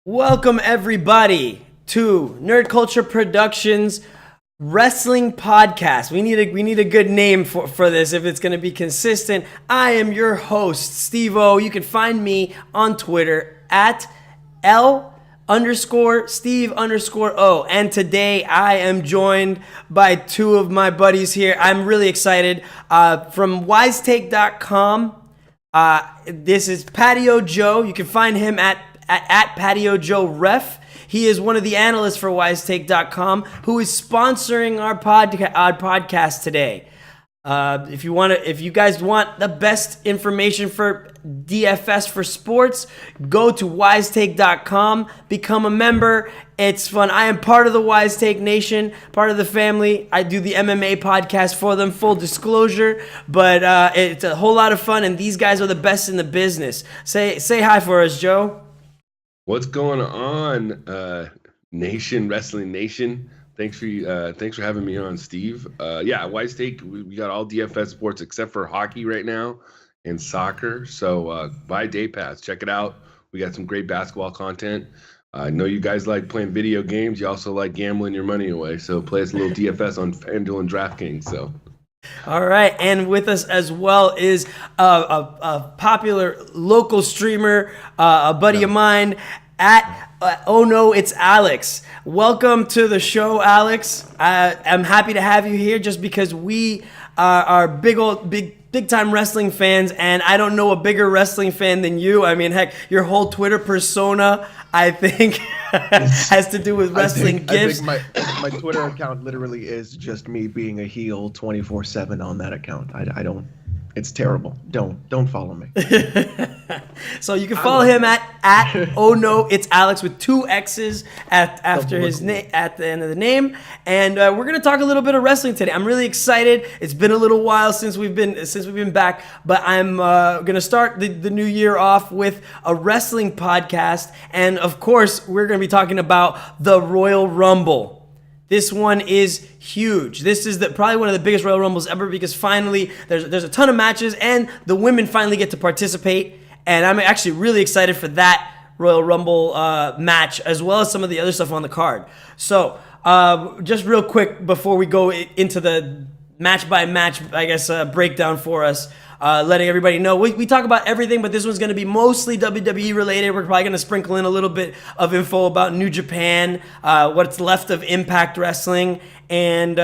Welcome everybody to Nerd Culture Productions Wrestling Podcast. We need a good name for this if it's going to be consistent. I am your host, Steve-O. You can find me on Twitter at L_Steve_O. And today I am joined by two of my buddies here. I'm really excited. From wisetake.com. This is Patio Joe. You can find him at Patio Joe Ref. He is one of the analysts for wisetake.com who is sponsoring our podcast today. If you guys want the best information for DFS for sports, go to wisetake.com, become a member. It's fun. I am part of the Wisetake Nation, part of the family. I do the MMA podcast for them, full disclosure, but it's a whole lot of fun, and these guys are the best in the business. Say hi for us, Joe. What's going on, Wrestling Nation? Thanks for having me on, Steve. Wisetake, we got all DFS sports except for hockey right now and soccer. So buy Day Pass, check it out. We got some great basketball content. I know you guys like playing video games. You also like gambling your money away. So play us a little DFS on FanDuel and DraftKings. So. All right, and with us as well is a popular local streamer, a buddy of mine at Oh No, It's Alex. Welcome to the show, Alex. I'm happy to have you here just because we are big time wrestling fans, and I don't know a bigger wrestling fan than you. I mean, heck, your whole Twitter persona, I think, has to do with wrestling gifts. I think my Twitter account literally is just me being a heel 24/7 on that account. I don't. It's terrible. Don't follow me. So you can follow him at Oh No, It's Alex with two X's after his name at the end of the name. And we're gonna talk a little bit of wrestling today. I'm really excited. It's been a little while since we've been back, but I'm gonna start the new year off with a wrestling podcast, and of course we're gonna be talking about the Royal Rumble. This one is huge. This is probably one of the biggest Royal Rumbles ever because finally there's a ton of matches and the women finally get to participate. And I'm actually really excited for that Royal Rumble match as well as some of the other stuff on the card. So just real quick before we go into the match by match, I guess, breakdown for us. Letting everybody know we talk about everything, but this one's going to be mostly WWE related. We're probably going to sprinkle in a little bit of info about New Japan, what's left of Impact Wrestling, and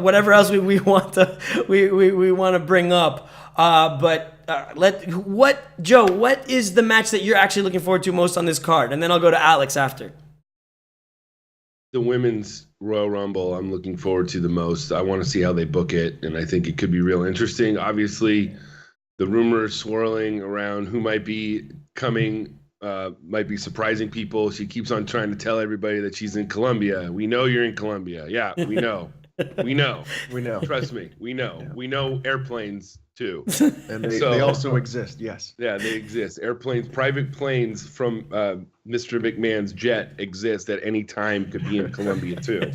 whatever else we want to bring up. Joe, what is the match that you're actually looking forward to most on this card? And then I'll go to Alex after. The women's Royal Rumble, I'm looking forward to the most. I want to see how they book it, and I think it could be real interesting. Obviously, the rumors swirling around who might be coming might be surprising people. She keeps on trying to tell everybody that she's in Colombia. We know you're in Colombia. Yeah, we know. We know. Trust me, we know. Yeah. We know airplanes too. And they also exist, yes. Yeah, they exist. Airplanes, private planes from Mr. McMahon's jet exist at any time, could be in Colombia too.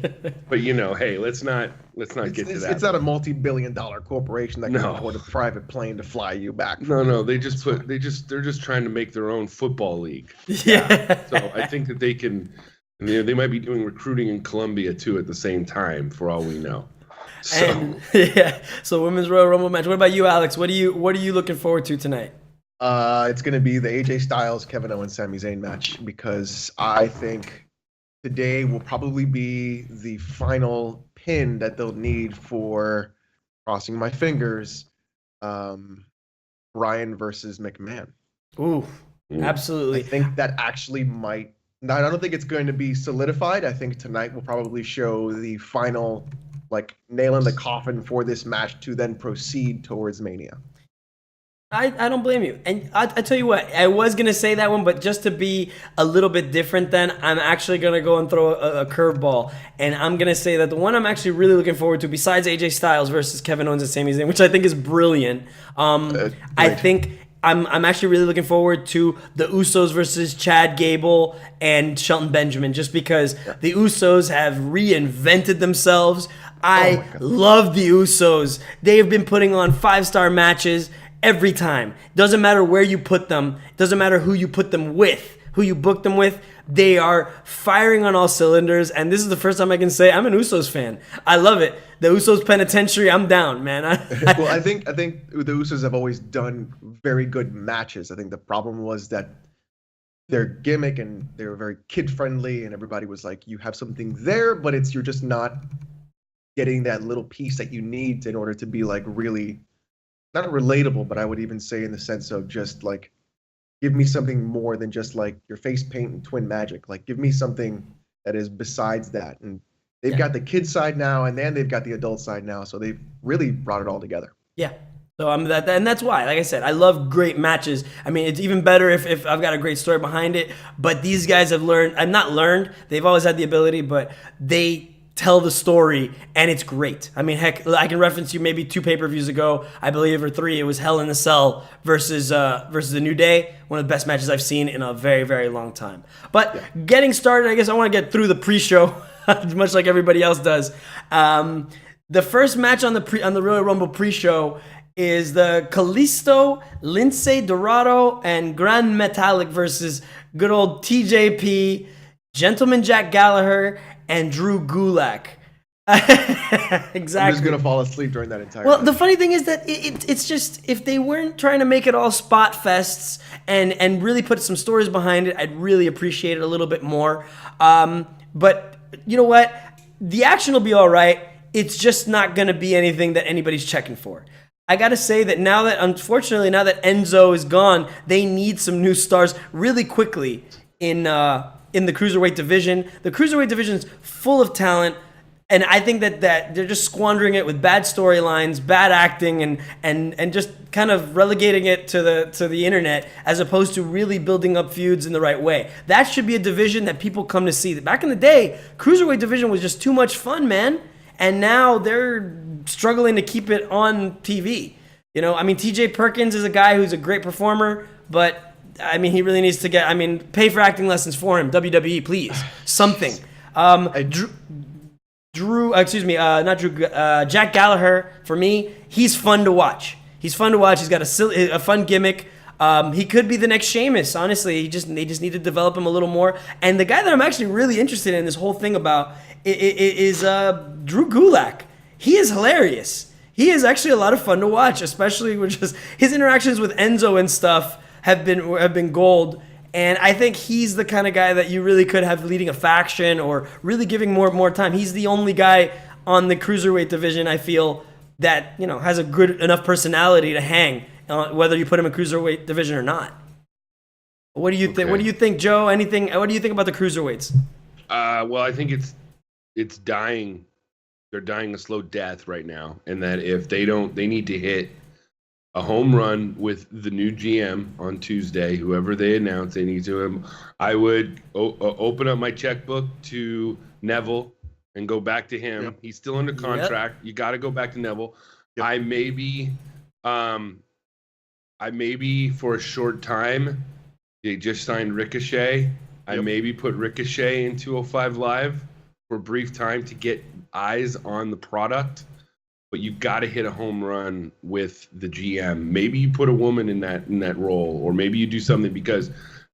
But hey, let's not get to that. It's not a multi-billion-dollar corporation that can afford a private plane to fly you back. No, they're just trying to make their own football league. Yeah. So I think that they can. They might be doing recruiting in Colombia too at the same time, for all we know. So women's Royal Rumble match. What about you, Alex? What are you looking forward to tonight? It's going to be the AJ Styles, Kevin Owens, Sami Zayn match because I think today will probably be the final pin that they'll need for, crossing my fingers, Bryan versus McMahon. Ooh, absolutely. I think that actually might. I don't think it's going to be solidified. I think tonight will probably show the final, nail in the coffin for this match to then proceed towards Mania. I don't blame you. And I tell you what, I was going to say that one, but just to be a little bit different then, I'm actually going to go and throw a curveball. And I'm going to say that the one I'm actually really looking forward to, besides AJ Styles versus Kevin Owens and Sami Zayn, which I think is brilliant, I think I'm actually really looking forward to the Usos versus Chad Gable and Shelton Benjamin, just because the Usos have reinvented themselves. I love the Usos. They have been putting on 5-star matches every time. Doesn't matter where you put them. Doesn't matter who you put them with. who you book them with. They are firing on all cylinders, and this is the first time I can say I'm an Usos fan. I love it. The Usos Penitentiary, I'm down, man. Well, I think the Usos have always done very good matches. I think the problem was that their gimmick, and they were very kid friendly, and everybody was like, you have something there, but you're just not getting that little piece that you need in order to be like really not relatable, but I would even say in the sense of just like, give me something more than just like your face paint and twin magic. Like, give me something that is besides that. And they've got the kid side now, and then they've got the adult side now. So they've really brought it all together. Yeah. So and that's why, like I said, I love great matches. I mean, it's even better if I've got a great story behind it. But these guys have learned, I've not learned, they've always had the ability, but they tell the story, and it's great. I mean, heck, I can reference you maybe 2 pay-per-views ago, I believe, or 3. It was Hell in a Cell versus the New Day, one of the best matches I've seen in a very, very long time. But getting started, I guess I want to get through the pre-show, much like everybody else does. The first match on the Royal Rumble pre-show is the Kalisto, Lince Dorado, and Gran Metalik versus good old TJP, Gentleman Jack Gallagher, and Drew Gulak. Exactly. I'm just gonna fall asleep during that entire. Well, match. the funny thing is that it's just, if they weren't trying to make it all spot fests and really put some stories behind it, I'd really appreciate it a little bit more. But you know what? The action will be all right. It's just not gonna be anything that anybody's checking for. I gotta say that unfortunately, now that Enzo is gone, they need some new stars really quickly in the Cruiserweight division. The Cruiserweight division is full of talent, and I think that they're just squandering it with bad storylines, bad acting, and just kind of relegating it to the internet, as opposed to really building up feuds in the right way. That should be a division that people come to see. Back in the day, Cruiserweight division was just too much fun, man. And now they're struggling to keep it on TV. You know, I mean, TJ Perkins is a guy who's a great performer, but I mean, he really needs to pay for acting lessons for him. WWE, please. Something. Jack Gallagher, for me, he's fun to watch. He's got a fun gimmick. He could be the next Sheamus, honestly. They just need to develop him a little more. And the guy that I'm actually really interested in this whole thing about is Drew Gulak. He is hilarious. He is actually a lot of fun to watch, especially with just his interactions with Enzo and stuff have been gold. And I think he's the kind of guy that you really could have leading a faction or really giving more time. He's the only guy on the Cruiserweight division, I feel, that, you know, has a good enough personality to hang, whether you put him in Cruiserweight division or not. What do you think? What do you think, Joe? What do you think about the Cruiserweights? Well, I think it's dying. They're dying a slow death right now, and that if they need to hit a home run with the new GM on Tuesday, whoever they announce, they need to. I would open up my checkbook to Neville and go back to him. Yep. He's still under contract. Yep. You got to go back to Neville. Yep. I maybe for a short time, they just signed Ricochet. Yep. I maybe put Ricochet in 205 Live for a brief time to get eyes on the product. But you got to hit a home run with the GM. Maybe you put a woman in that role, or maybe you do something, because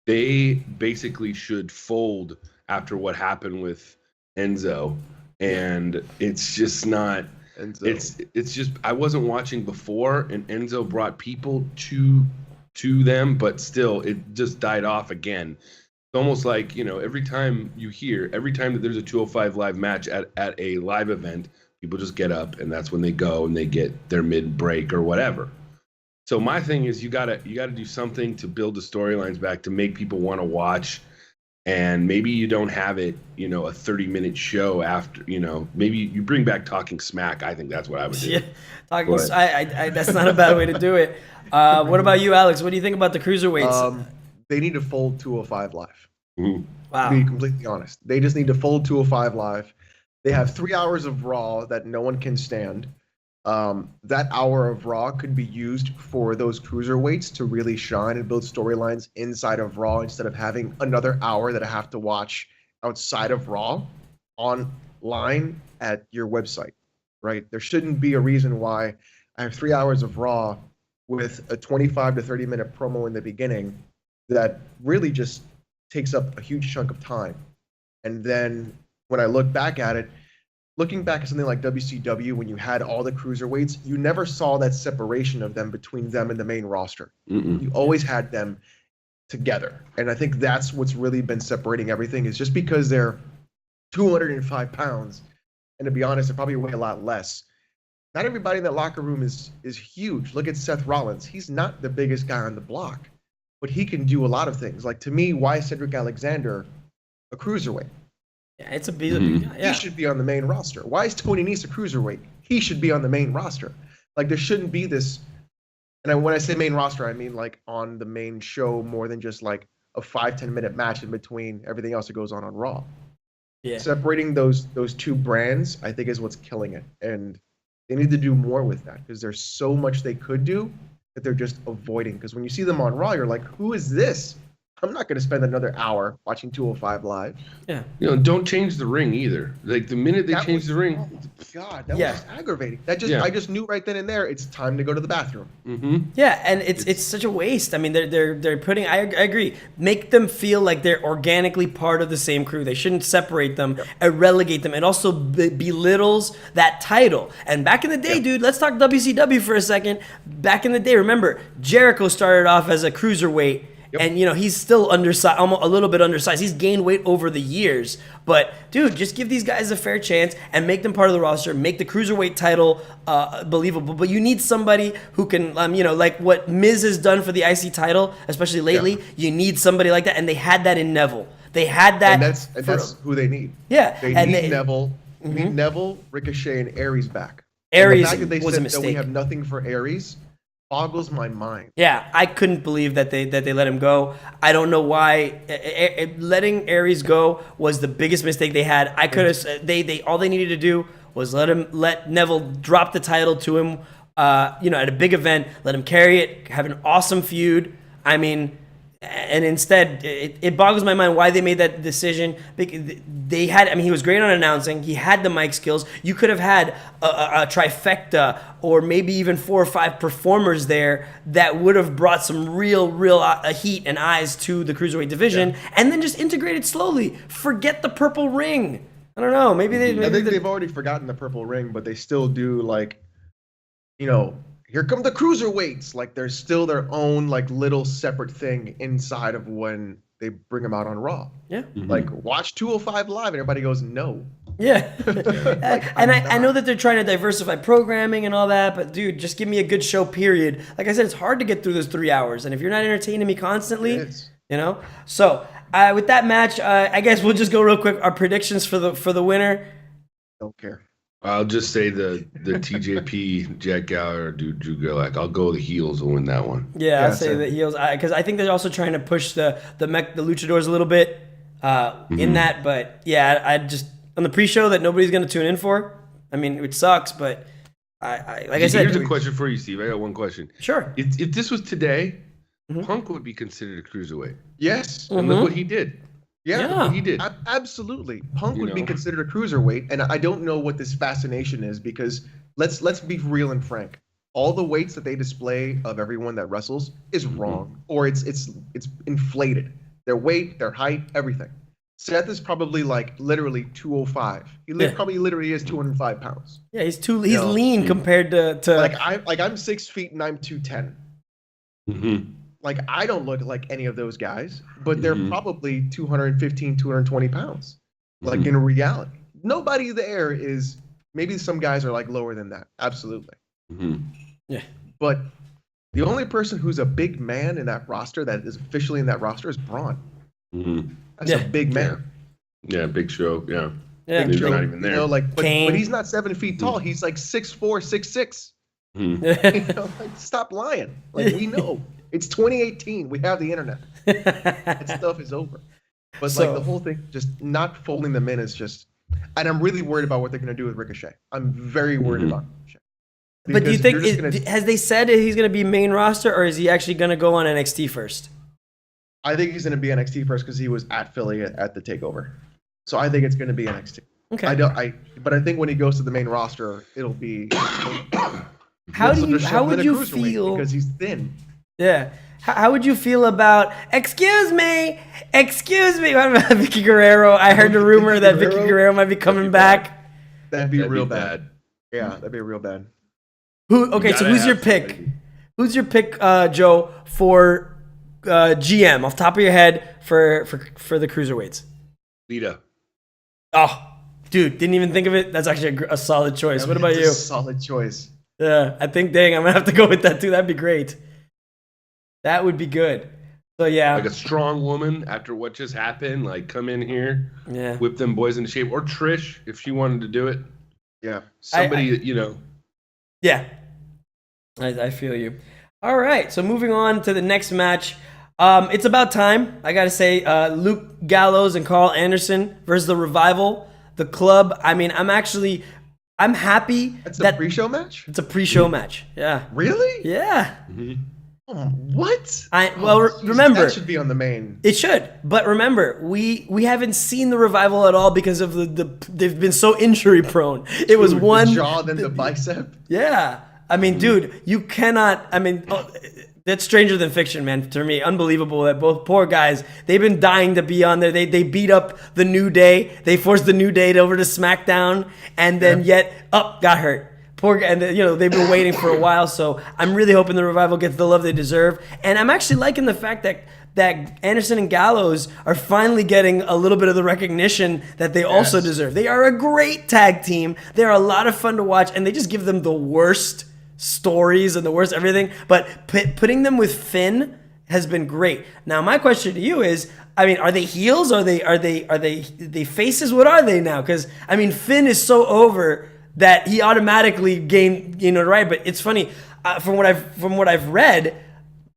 they basically should fold after what happened with Enzo, and it's just not. Enzo. It's just, I wasn't watching before, and Enzo brought people to them, but still it just died off again. It's almost like, you know, every time that there's a 205 Live match at a live event, people just get up, and that's when they go and they get their mid-break or whatever. So my thing is, you gotta do something to build the storylines back, to make people want to watch. And maybe you don't have it, you know, a 30-minute show after, you know, maybe you bring back Talking Smack. I think that's what I would do. Yeah, that's not a bad way to do it. What about you, Alex? What do you think about the Cruiserweights? They need to fold 205 Live. Mm-hmm. Wow. To be completely honest, they just need to fold 205 Live. They have 3 hours of Raw that no one can stand. That hour of Raw could be used for those cruiserweights to really shine and build storylines inside of Raw, instead of having another hour that I have to watch outside of Raw online at your website, right? There shouldn't be a reason why I have 3 hours of Raw with a 25 to 30 minute promo in the beginning that really just takes up a huge chunk of time. And then when I look back at it, looking back at something like WCW, when you had all the cruiserweights, you never saw that separation of them between them and the main roster. You always had them together. And I think that's what's really been separating everything, is just because they're 205 pounds, and to be honest, they probably weigh a lot less. Not everybody in that locker room is huge. Look at Seth Rollins. He's not the biggest guy on the block, but he can do a lot of things. Like, to me, why is Cedric Alexander a cruiserweight? Yeah, it's a big. He should be on the main roster. Why is Tony Nese a cruiserweight? He should be on the main roster. Like, there shouldn't be this. And when I say main roster, I mean like on the main show, more than just like a 5-10 minute match in between everything else that goes on Raw. Yeah. Separating those two brands, I think, is what's killing it. And they need to do more with that, because there's so much they could do that they're just avoiding. Because when you see them on Raw, you're like, who is this? I'm not going to spend another hour watching 205 Live. Yeah. Don't change the ring either. Like, the minute they change the ring. Oh, God, that was just aggravating. I just knew right then and there, it's time to go to the bathroom. Yeah, and it's such a waste. I mean, they're putting. I agree. Make them feel like they're organically part of the same crew. They shouldn't separate them and relegate them. It also belittles that title. And back in the day, dude, let's talk WCW for a second. Back in the day, remember, Jericho started off as a cruiserweight. And, he's still undersized, almost a little bit undersized. He's gained weight over the years. But, dude, just give these guys a fair chance and make them part of the roster. Make the cruiserweight title believable. But you need somebody who can, like what Miz has done for the IC title, especially lately. You need somebody like that. And they had that in Neville. They had that. And that's who they need. Yeah. They need Neville. They need Neville, Ricochet, and Aries back. Aries the fact that they was said a mistake. that we have nothing for Aries boggles my mind. Yeah, I couldn't believe that they let him go. I don't know why. Letting Aries go was the biggest mistake they had. I could have. They all they needed to do was let Neville drop the title to him. At a big event, let him carry it, have an awesome feud. I mean, and instead, it boggles my mind why they made that decision. They had. I mean, he was great on announcing. He had the mic skills. You could have had a trifecta, or maybe even 4 or 5 performers there that would have brought some real heat and eyes to the cruiserweight division, and then just integrate it slowly. Forget the purple ring. I don't know. Maybe they've already forgotten the purple ring, but they still do, like, here come the cruiserweights. Like, they're still their own, like, little separate thing inside of when they bring them out on Raw. Yeah. Like, watch 205 Live, and everybody goes, no. Yeah. And I know that they're trying to diversify programming and all that, but dude, just give me a good show, period. Like I said, it's hard to get through those 3 hours, and if you're not entertaining me constantly, So, with that match, I guess we'll just go real quick. Our predictions for the winner. Don't care. I'll just say the TJP, Jack Gallagher, Drew Gulak. I'll go the heels will win that one. Yeah, I'll say the heels, because I think they're also trying to push the luchadors a little bit in that. But yeah, I just on the pre-show that nobody's going to tune in for. I mean, it sucks, but I said, here's a question for you, Steve. I got one question. Sure. If this was today, Punk would be considered a cruiserweight. Yes. And look what he did. Yeah, Yeah. he did. Absolutely. Punk would be considered a cruiserweight, and I don't know what this fascination is, because let's be real and frank. All the weights that they display of everyone that wrestles is wrong, or it's inflated. Their weight, their height, everything. Seth is probably like literally 205. He probably literally is 205 pounds. Yeah, he's lean compared to I'm 6 feet and I'm 210. Like, I don't look like any of those guys, but they're probably 215, 220 pounds. Like, in reality, nobody there is. Maybe some guys are like lower than that. Absolutely. Yeah. But the only person who's a big man in that roster, that is officially in that roster, is Braun. That's a big man. Yeah, Big Show. Yeah. Big Show. Not even there. But he's not 7 feet tall. He's like 6'4", 6'6". Like, stop lying. Like, we know. It's 2018. We have the internet. That stuff is over. But like, the whole thing, just not folding them in is just. And I'm really worried about what they're going to do with Ricochet. I'm very worried about Ricochet. But do you think has they said he's going to be main roster, or is he actually going to go on NXT first? I think he's going to be NXT first because he was at Philly at the Takeover. So I think it's going to be NXT. Okay. But I think when he goes to the main roster, it'll be. How would you feel? Because he's thin. Yeah. How would you feel about, excuse me, what about Vicky Guerrero? I heard the rumor that Vicky Guerrero might be coming back. That'd be real bad. Yeah, that'd be real bad. Okay, so who's your pick? Who's your pick, Joe, for GM off the top of your head for the cruiserweights? Lita. Oh, dude, didn't even think of it. That's actually a solid choice. What about you? Solid choice. Yeah, I think, dang, I'm gonna have to go with that too. That'd be great. That would be good. So yeah, like a strong woman after what just happened, like come in here, whip them boys into shape, or Trish if she wanted to do it. Yeah, somebody Yeah, I feel you. All right, so moving on to the next match. It's about time. I gotta say, Luke Gallows and Carl Anderson versus the Revival, the Club. I mean, I'm happy. That's a pre-show match? It's a pre-show match. Yeah. Really? Yeah. Mm-hmm. What? Remember, that should be on the main. It should, but remember, we haven't seen the Revival at all because of they've been so injury prone. It was one the jaw, then the bicep. Yeah, I mean, dude, you cannot. I mean, that's stranger than fiction, man. To me, unbelievable that both poor guys. They've been dying to be on there. They beat up the New Day. They forced the New Day over to SmackDown, and then got hurt. Poor, and they've been waiting for a while, so I'm really hoping the Revival gets the love they deserve. And I'm actually liking the fact that Anderson and Gallows are finally getting a little bit of the recognition that they also deserve. They are a great tag team. They are a lot of fun to watch, and they just give them the worst stories and the worst everything. But putting them with Finn has been great. Now, my question to you is, I mean, are they heels? Are they faces? What are they now? Because I mean, Finn is so over that he automatically gained, right? But it's funny, from what I've read,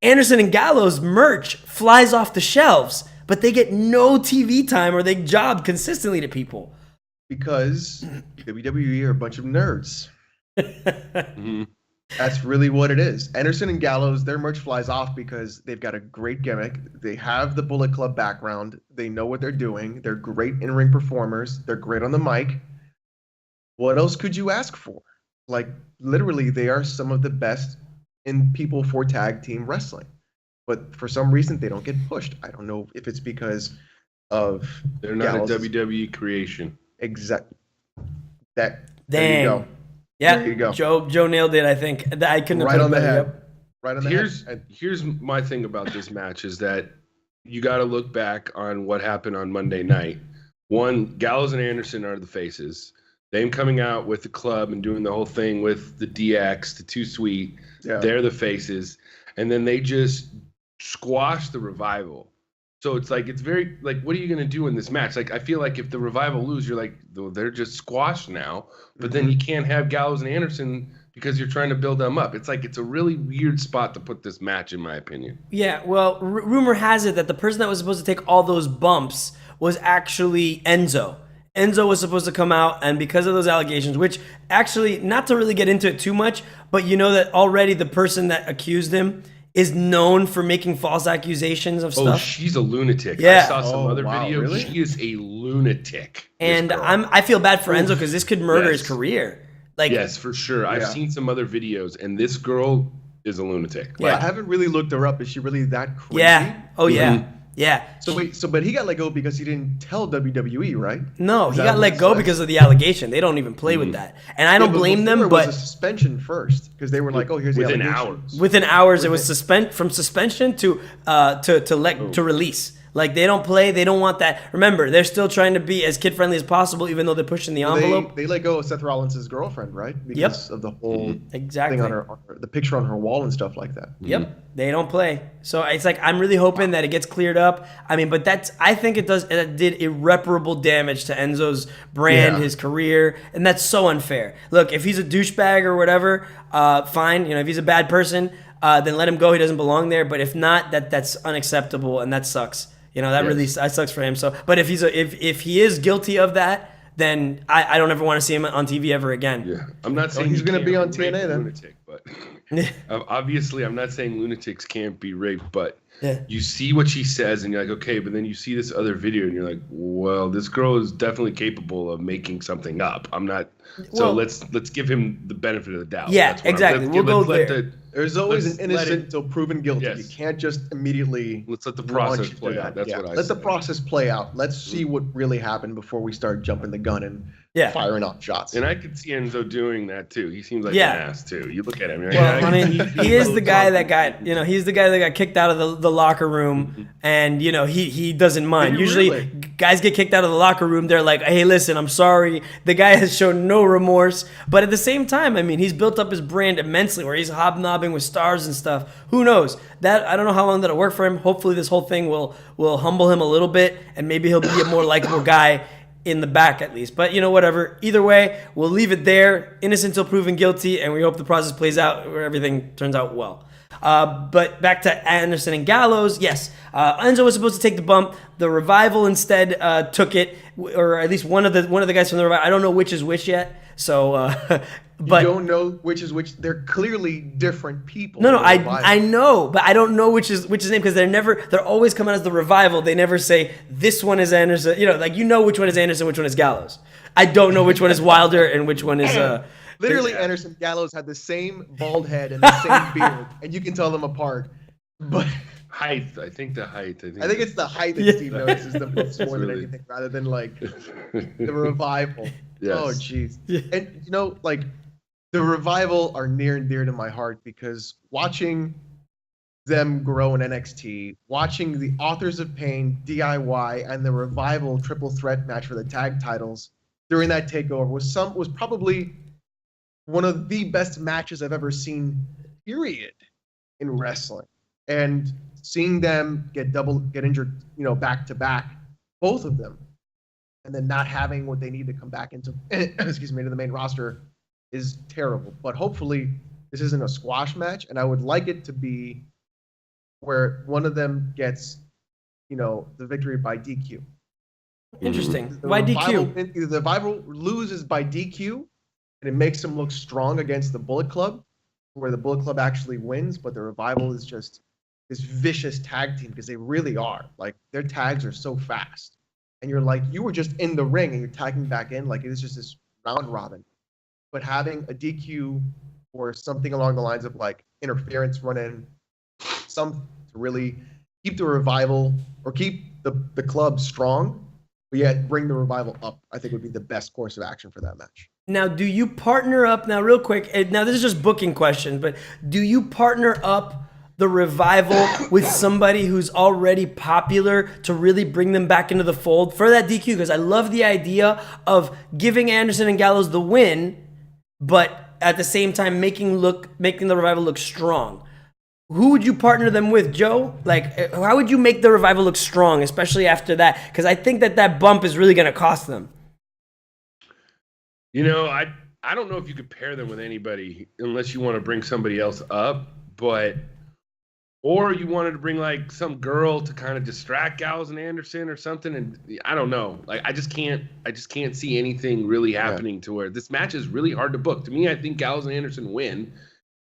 Anderson and Gallows merch flies off the shelves, but they get no TV time or they job consistently to people. Because WWE are a bunch of nerds. Mm-hmm. That's really what it is. Anderson and Gallows, their merch flies off because they've got a great gimmick. They have the Bullet Club background. They know what they're doing. They're great in-ring performers. They're great on the mic. What else could you ask for? Like, literally, they are some of the best in people for tag team wrestling. But for some reason, they don't get pushed. I don't know if it's because of... They're not a WWE creation. Exactly. There Dang. you go. Yeah, there you go. Joe nailed it, I think. I couldn't have right put on it the better. head. Right on the head. Here's my thing about this match is that you got to look back on what happened on Monday night. One, Gallows and Anderson are the faces. Them coming out with the club and doing the whole thing with the DX, the Too Sweet, they're the faces. And then they just squash the Revival. So it's like, it's very, like, what are you going to do in this match? Like, I feel like if the Revival lose, you're like, they're just squashed now. But then you can't have Gallows and Anderson because you're trying to build them up. It's like, it's a really weird spot to put this match, in my opinion. Yeah, well, rumor has it that the person that was supposed to take all those bumps was actually Enzo. Enzo was supposed to come out, and because of those allegations, which actually, not to really get into it too much, but you know that already the person that accused him is known for making false accusations of stuff. Oh, she's a lunatic. Yeah. I saw some other video. Really? She is a lunatic. And I feel bad for Enzo because this could murder his career. Like, yes, for sure. I've seen some other videos, and this girl is a lunatic. Yeah, I haven't really looked her up. Is she really that crazy? Yeah. Oh, yeah. Yeah. But he got let go because he didn't tell WWE, right? No, he got let go because of the allegation. They don't even play with that, and I don't blame them. But it was a suspension first because they were like, "Oh, here's the within allegation." hours. Within hours, it was from suspension to release. Like, they don't play. They don't want that. Remember, they're still trying to be as kid friendly as possible, even though they're pushing the envelope. They let go of Seth Rollins' girlfriend, right? Because of the whole thing on the picture on her wall and stuff like that. Yep, they don't play. So it's like, I'm really hoping that it gets cleared up. I mean, but I think it did irreparable damage to Enzo's brand, his career, and that's so unfair. Look, if he's a douchebag or whatever, fine. If he's a bad person, then let him go. He doesn't belong there. But if not, that's unacceptable, and that sucks. That sucks for him. So, but if he is guilty of that, then I don't ever want to see him on TV ever again. Yeah, I'm not saying he's going to be on TNA then. Lunatic, but obviously I'm not saying lunatics can't be raped, but Yeah. you see what she says and you're like, okay, but then you see this other video and you're like, well, this girl is definitely capable of making something up. I'm not. So Well, let's give him the benefit of the doubt. yeah, That's what exactly. We'll go there. There's always an let's let innocent it- until proven guilty. Yes. You can't just immediately Let's let the launch process into play that. out. That's what I Let the say. process play out. Let's see what really happened before we start jumping the gun and firing off shots. And I could see Enzo doing that too. He seems like Yeah. an ass too. You look at him. You're Well, like, I mean, he is the guy that got, he's the guy that got kicked out of the locker room, and he doesn't mind. Usually, Really? guys get kicked out of the locker room. They're like, "Hey, listen, I'm sorry." The guy has shown no remorse, but at the same time, I mean, he's built up his brand immensely, where he's hobnobbing with stars and stuff. Who knows? That I don't know how long that'll work for him. Hopefully, this whole thing will humble him a little bit, and maybe he'll be a more likable guy in the back at least. But whatever. Either way, we'll leave it there. Innocent till proven guilty, and we hope the process plays out where everything turns out well. But back to Anderson and Gallows. Yes, Enzo was supposed to take the bump. The Revival instead took it, or at least one of the guys from the Revival. I don't know which is which yet. So, but you don't know which is which. They're clearly different people. No, I know, but I don't know which is name because they're always coming as the Revival. They never say this one is Anderson. Which one is Anderson, which one is Gallows. I don't know which one is Wilder and which one is Literally, Anderson Gallows had the same bald head and the same beard, and you can tell them apart. But height. I think the height. I think it's the height that Steve notices the most more than anything, rather than like the Revival. Yes. Oh, jeez. And the Revival are near and dear to my heart because watching them grow in NXT, watching the Authors of Pain, DIY, and the Revival triple threat match for the tag titles during that takeover was probably one of the best matches I've ever seen, period, in wrestling. And seeing them get injured, back to back, both of them, and then not having what they need to come back into into the main roster is terrible. But hopefully this isn't a squash match, and I would like it to be where one of them gets, the victory by DQ. Interesting. Why DQ? The Revival loses by DQ, and it makes them look strong against the Bullet Club, where the Bullet Club actually wins, but the Revival is just this vicious tag team because they really are. Like, their tags are so fast. And you're like, you were just in the ring and you're tagging back in. Like, it is just this round robin. But having a DQ or something along the lines of like interference run in, some to really keep the Revival or keep the club strong, but yet bring the Revival up, I think would be the best course of action for that match. Now, do you partner up, now real quick, now this is just booking questions, but do you partner up the Revival with somebody who's already popular to really bring them back into the fold for that DQ? Because I love the idea of giving Anderson and Gallows the win, but at the same time making the Revival look strong. Who would you partner them with, Joe? Like, how would you make the Revival look strong, especially after that? Because I think that bump is really going to cost them. I don't know if you could pair them with anybody unless you want to bring somebody else up, or you wanted to bring like some girl to kind of distract Gallows and Anderson or something, and I don't know. Like, I just can't see anything really happening to where this match is really hard to book. To me, I think Gallows and Anderson win,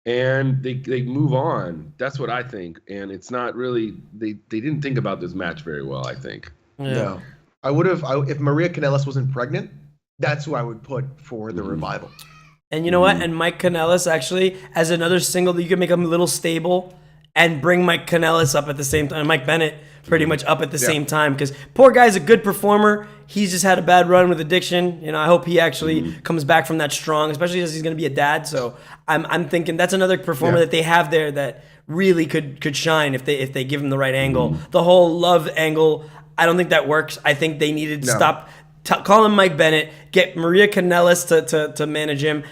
and they move on. That's what I think, and it's not really they didn't think about this match very well, I think. Yeah. No, I would have if Maria Kanellis wasn't pregnant. That's who I would put for the Revival. And you know what? And Mike Kanellis, actually, as another single that you can make him a little stable and bring Mike Kanellis up at the same time. Mike Bennett pretty much up at the same time because poor guy's a good performer. He's just had a bad run with addiction. I hope he actually comes back from that strong, especially as he's going to be a dad. So I'm thinking that's another performer that they have there that really could shine if they give him the right angle. The whole love angle, I don't think that works. I think they needed to stop. Call him Mike Bennett. Get Maria Kanellis to manage him.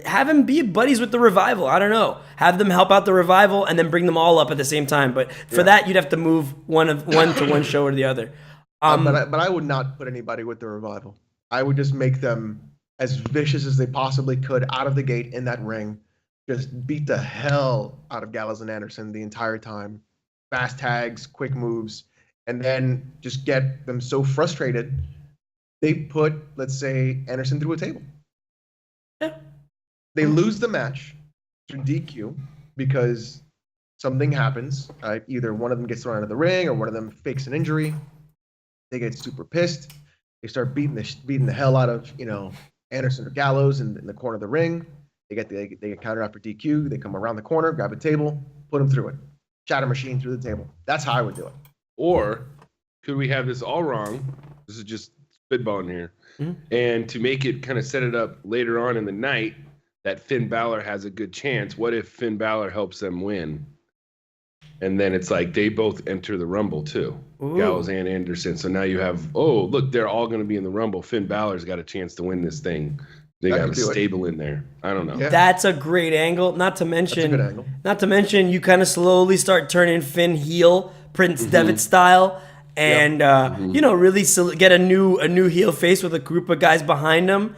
Have him be buddies with the Revival. I don't know. Have them help out the Revival and then bring them all up at the same time. But for that, you'd have to move one to one show or the other. But I would not put anybody with the Revival. I would just make them as vicious as they possibly could out of the gate in that ring. Just beat the hell out of Gallows and Anderson the entire time. Fast tags, quick moves, and then just get them so frustrated. They put, let's say, Anderson through a table. Yeah. They lose the match to DQ because something happens. Either one of them gets thrown out of the ring or one of them fakes an injury. They get super pissed. They start beating the hell out of Anderson or Gallows in the corner of the ring. They get countered out for DQ. They come around the corner, grab a table, put them through it. Shatter machine through the table. That's how I would do it. Or could we have this all wrong? This is just spitballing here. And to make it kind of set it up later on in the night that Finn Balor has a good chance, what if Finn Balor helps them win? And then it's like they both enter the Rumble too. Ooh. Gallows and Anderson. So now you have, look, they're all going to be in the Rumble. Finn Balor's got a chance to win this thing. They got a stable in there. I don't know. Yeah. That's a great angle. Not to mention, you kind of slowly start turning Finn heel, Prince Devitt style, and really get a new heel face with a group of guys behind him,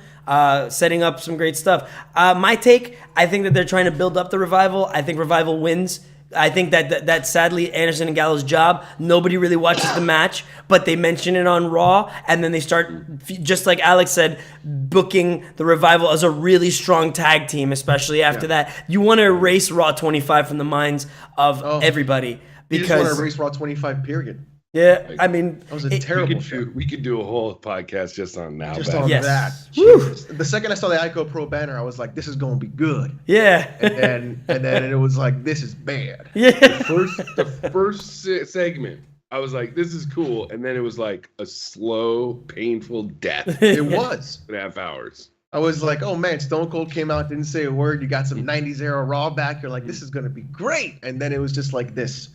setting up some great stuff. My take, I think that they're trying to build up the Revival. I think Revival wins. I think that sadly Anderson and Gallows' job. Nobody really watches the match, but they mention it on Raw, and then they start, just like Alex said, booking the Revival as a really strong tag team. Especially after that, you want to erase Raw 25 from the minds of everybody because you just want to erase Raw 25. Period. Yeah, I mean, that was a terrible show. We could do a whole podcast just on now. Just on that. The second I saw the Ico Pro banner, I was like, "This is going to be good." Yeah, and then it was like, "This is bad." Yeah. The first segment, I was like, "This is cool," and then it was like a slow, painful death. It was 2.5 hours. I was like, "Oh man, Stone Cold came out, didn't say a word. You got some '90s era Raw back. You're like, this is going to be great." And then it was just like this.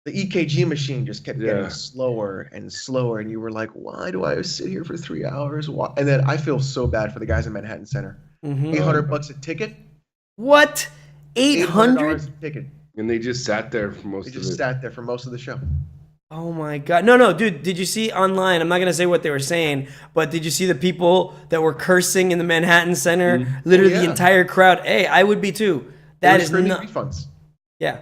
The EKG machine just kept getting slower and slower, and you were like, "Why do I sit here for 3 hours?" Why? And then I feel so bad for the guys in Manhattan Center. $800 a ticket. What? $800 a ticket. And they just sat there for most of it. They just sat there for most of the show. Oh my God! No, dude. Did you see online? I'm not gonna say what they were saying, but did you see the people that were cursing in the Manhattan Center? Literally, the entire crowd. Hey, I would be too. That is not refunds. Yeah.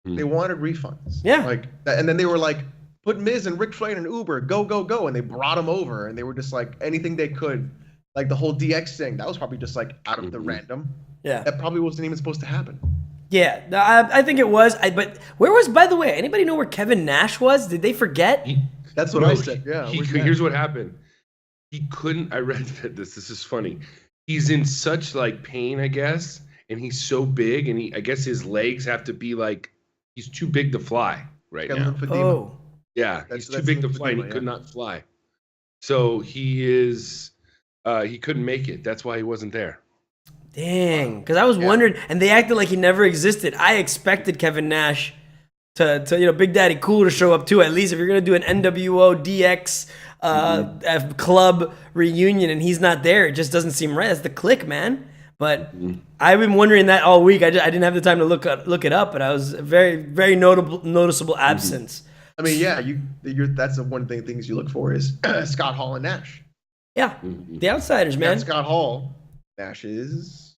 They wanted refunds. Yeah. And then they were like, put Miz and Ric Flair in an Uber, go, go, go. And they brought him over, and they were just like, anything they could. Like the whole DX thing, that was probably just like out of the random. Yeah. That probably wasn't even supposed to happen. Yeah, I think it was. But where was, by the way, anybody know where Kevin Nash was? Did they forget? That's what I said. Yeah. Here's what happened. He couldn't, I read this is funny. He's in such like pain, I guess. And he's so big, and I guess his legs have to be like, he's too big to fly right now. Oh. Yeah, he's too big to fly, and he could not fly. So he couldn't make it. That's why he wasn't there. Dang, because I was wondering, and they acted like he never existed. I expected Kevin Nash to Big Daddy Cool to show up too. At least if you're gonna do an NWO DX club reunion and he's not there, it just doesn't seem right. That's the click, man. But I've been wondering that all week. I didn't have the time to look it up, but I was very, very noticeable absence. I mean, yeah, that's the one thing things you look for is Scott Hall and Nash. Yeah, the outsiders, man. Scott Hall, Nash is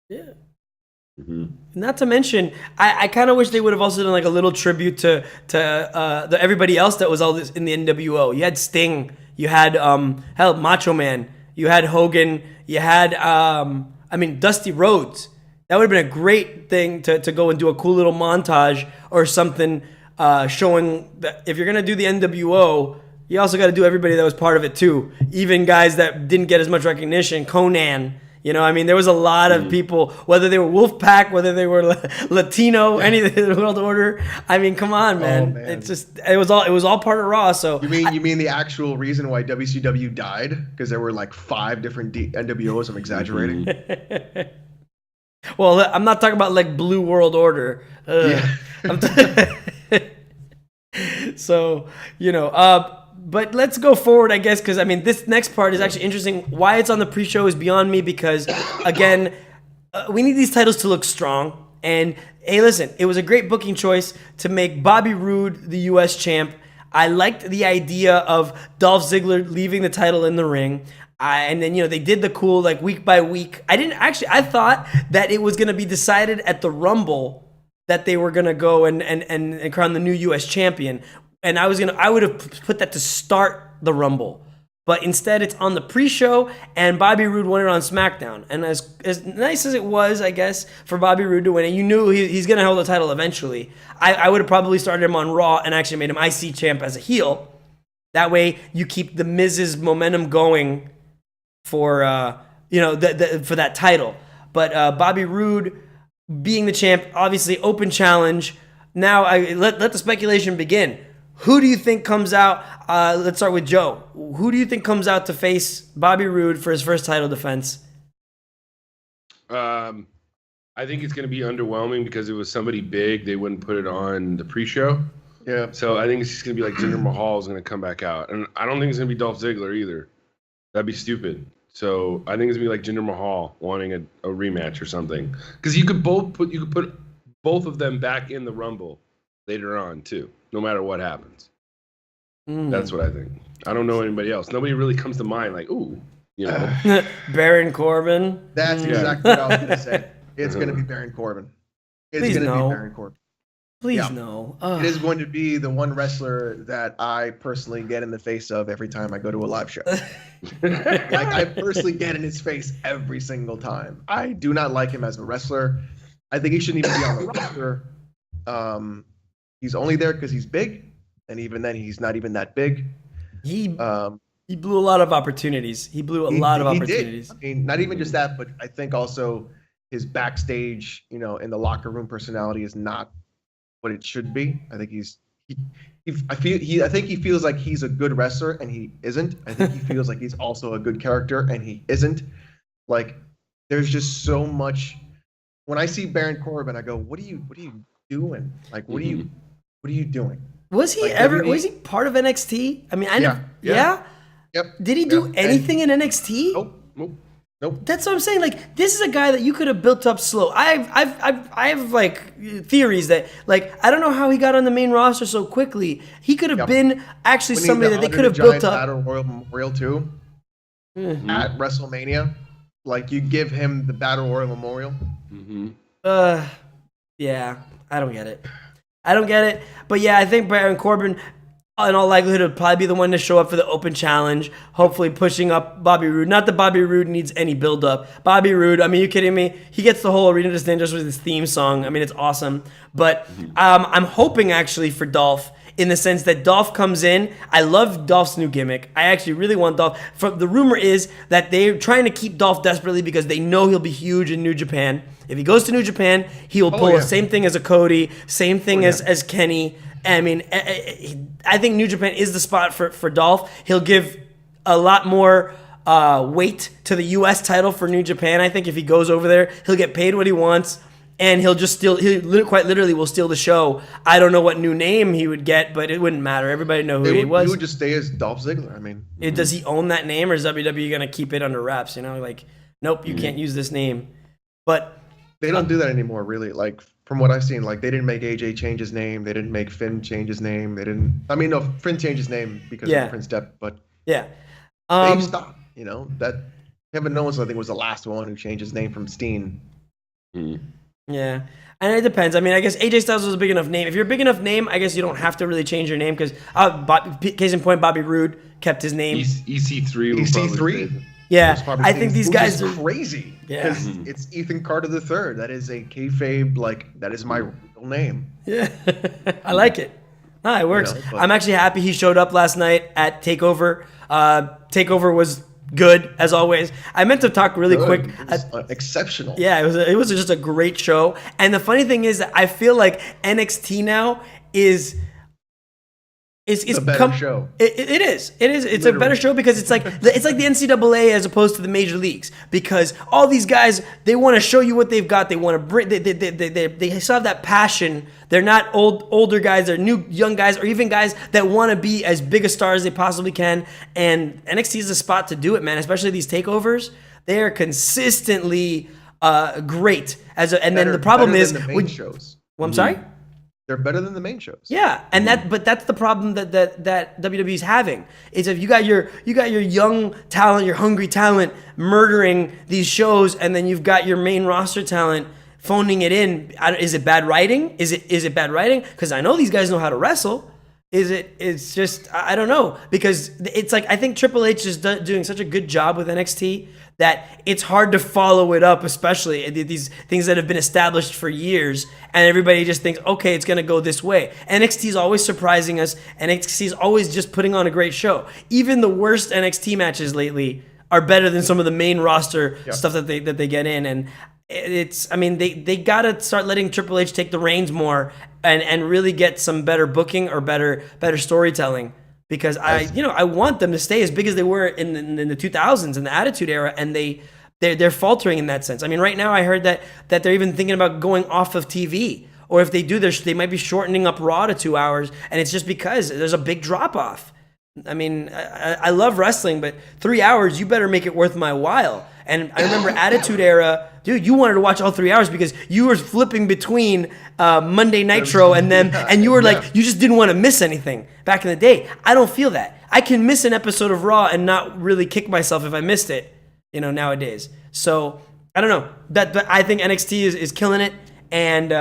Not to mention, I kind of wish they would have also done like a little tribute to everybody else that was all this in the NWO. You had Sting, you had Macho Man, you had Hogan, you had Dusty Rhodes. That would have been a great thing to go and do a cool little montage or something showing that if you're going to do the NWO, you also got to do everybody that was part of it too. Even guys that didn't get as much recognition, Conan. There was a lot of people, whether they were Wolfpack, whether they were Latino, anything, the World Order. I mean, come on, man. It was all part of Raw. So you mean the actual reason why WCW died? Because there were like 5 different NWOs. I'm exaggerating. Well, I'm not talking about like Blue World Order. So but let's go forward, I guess, because this next part is actually interesting. Why it's on the pre-show is beyond me because, again, we need these titles to look strong. And hey, listen, it was a great booking choice to make Bobby Roode the U.S. champ. I liked the idea of Dolph Ziggler leaving the title in the ring. And then, they did the cool, like, week by week. I thought that it was going to be decided at the Rumble that they were going to go and crown the new U.S. champion. And I would have put that to start the Rumble. but instead it's on the pre-show, and Bobby Roode won it on SmackDown. And as nice as it was, I guess, for Bobby Roode to win it, you knew he's going to hold the title eventually. I would have probably started him on Raw and actually made him IC champ as a heel. That way you keep the Miz's momentum going for for that title. But Bobby Roode being the champ, obviously open challenge. Now let the speculation begin. Who do you think comes out? Let's start with Joe. Who do you think comes out to face Bobby Roode for his first title defense? I think it's going to be underwhelming because it was somebody big. They wouldn't put it on the pre-show. Yeah. So I think it's just going to be like Jinder Mahal is going to come back out. And I don't think it's going to be Dolph Ziggler either. That'd be stupid. So I think it's going to be like Jinder Mahal wanting a rematch or something. Because you could put both of them back in the Rumble later on too, no matter what happens. That's what I think. I don't know anybody else. Nobody really comes to mind like, ooh, Baron Corbin. That's exactly what I was going to say. It's going to be Baron Corbin. It's going to be Baron Corbin. Please no. It is going to be the one wrestler that I personally get in the face of every time I go to a live show. Like, I personally get in his face every single time. I do not like him as a wrestler. I think he shouldn't even be on the roster. He's only there because he's big, and even then, he's not even that big. He blew a lot of opportunities. He blew a lot of opportunities. I mean, not even just that, but I think also his backstage, in the locker room personality is not what it should be. I think I think he feels like he's a good wrestler and he isn't. I think he feels like he's also a good character and he isn't. Like, there's just so much. When I see Baron Corbin, I go, "What are you doing? Like, what are you doing?" Was he was he part of NXT? I mean, yeah. Yep. Did he do anything in NXT? Nope. That's what I'm saying. Like, this is a guy that you could have built up slow. I have like theories that, like, I don't know how he got on the main roster so quickly. He could have been actually somebody that they could have built up. Battle Royal Memorial too at WrestleMania. Like, you give him the Battle Royal Memorial. Yeah, I don't get it. But yeah, I think Baron Corbin, in all likelihood, would probably be the one to show up for the open challenge, hopefully pushing up Bobby Roode. Not that Bobby Roode needs any build-up. Bobby Roode, I mean, you kidding me? He gets the whole arena to stand just with his theme song. I mean, it's awesome. But I'm hoping, actually, for Dolph, in the sense that Dolph comes in. I love Dolph's new gimmick. I actually really want Dolph. The rumor is that they're trying to keep Dolph desperately because they know he'll be huge in New Japan. If he goes to New Japan, he will pull the same thing as a Cody, same thing as Kenny. I mean, I think New Japan is the spot for Dolph. He'll give a lot more weight to the U.S. title for New Japan. I think if he goes over there, he'll get paid what he wants, and he'll quite literally will steal the show. I don't know what new name he would get, but it wouldn't matter. Everybody know who he was. He would just stay as Dolph Ziggler. I mean, does he own that name, or is WWE going to keep it under wraps? Like, nope, you can't use this name. But they don't do that anymore, really. Like, from what I've seen, like, they didn't make AJ change his name. They didn't make Finn change his name. They didn't. I mean, no, Finn changed his name because of Prince Depp, but yeah, they stopped. That Kevin Owens, I think, was the last one who changed his name from Steen. Yeah, and it depends. I mean, I guess AJ Styles was a big enough name. If you're a big enough name, I guess you don't have to really change your name because, case in point, Bobby Roode kept his name. EC3. EC3. Yeah, I think these guys are crazy. Yeah, it's Ethan Carter III. That is a kayfabe. Like, that is my real name. Yeah, I like it. No, it works. I'm actually happy he showed up last night at Takeover. Takeover was good as always. I meant to talk really quick. Exceptional. Yeah, it was just a great show. And the funny thing is that I feel like NXT now is a better show. It is. It's literally a better show because it's like the NCAA as opposed to the major leagues, because all these guys, they want to show you what they've got. They want to bring. They still have that passion. They're not older guys. They're young guys, or even guys that want to be as big a star as they possibly can. And NXT is the spot to do it, man. Especially these takeovers. They are consistently great. Then the problem is the main shows. Well, I'm sorry. They're better than the main shows. Yeah, and that's the problem that WWE is having. Is if you got your young talent, your hungry talent murdering these shows, and then you've got your main roster talent phoning it in. Is it bad writing? Is it bad writing? Because I know these guys know how to wrestle. It's just I don't know, because it's like I think Triple H is doing such a good job with NXT that it's hard to follow it up, especially these things that have been established for years, and everybody just thinks, okay, it's gonna go this way. NXT is always surprising us, and NXT is always just putting on a great show. Even the worst NXT matches lately are better than some of the main roster stuff that they get in, and I mean, they gotta start letting Triple H take the reins more and really get some better booking or better storytelling, because I want them to stay as big as they were in the 2000s in the Attitude Era, and they're faltering in that sense. I mean, right now I heard that they're even thinking about going off of TV, or if they do, they might be shortening up Raw to 2 hours, and it's just because there's a big drop off. I mean, I love wrestling, but 3 hours, you better make it worth my while. And I remember Attitude Era, dude, you wanted to watch all 3 hours because you were flipping between Monday Nitro and them, and you were like, you just didn't want to miss anything back in the day. I don't feel that. I can miss an episode of Raw and not really kick myself if I missed it, nowadays. So, I don't know. But I think NXT is killing it. And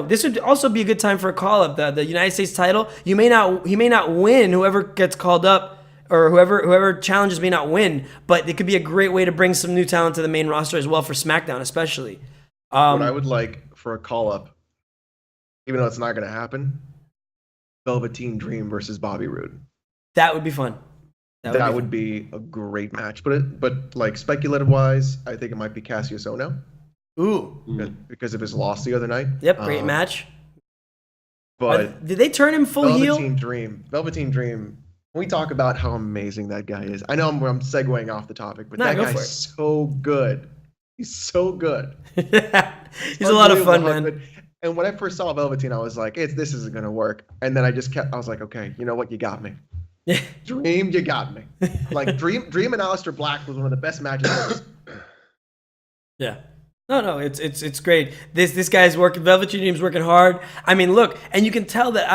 this would also be a good time for a call up. The United States title, he may not win. Whoever gets called up or whoever challenges may not win, but it could be a great way to bring some new talent to the main roster as well for SmackDown, especially. What I would like for a call up, even though it's not going to happen, Velveteen Dream versus Bobby Roode. That would be fun. That would be a great match. But like speculative wise, I think it might be Cassius Ohno. Ooh. Because of his loss the other night. Yep, great match. But did they turn him full heel? Velveteen Dream. When we talk about how amazing that guy is, I know I'm segueing off the topic, but that guy's so good. He's so good. He's a lot of fun, man. And when I first saw Velveteen, I was like, this isn't going to work. And then I was like, okay, you know what? You got me. Dream, you got me. Like Dream and Aleister Black was one of the best matches ever. Yeah. No, it's great. This guy's working. Velveteen Dream's working hard. I mean, look, and you can tell that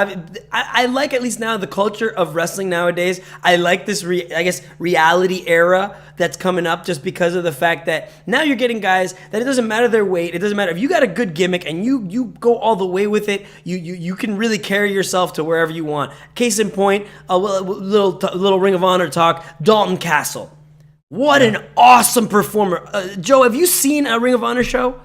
I like, at least now, the culture of wrestling nowadays. I like this reality era that's coming up, just because of the fact that now you're getting guys that it doesn't matter their weight. It doesn't matter if you got a good gimmick and you go all the way with it. You can really carry yourself to wherever you want. Case in point, a little Ring of Honor talk. Dalton Castle. What an awesome performer. Joe, have you seen a Ring of Honor show?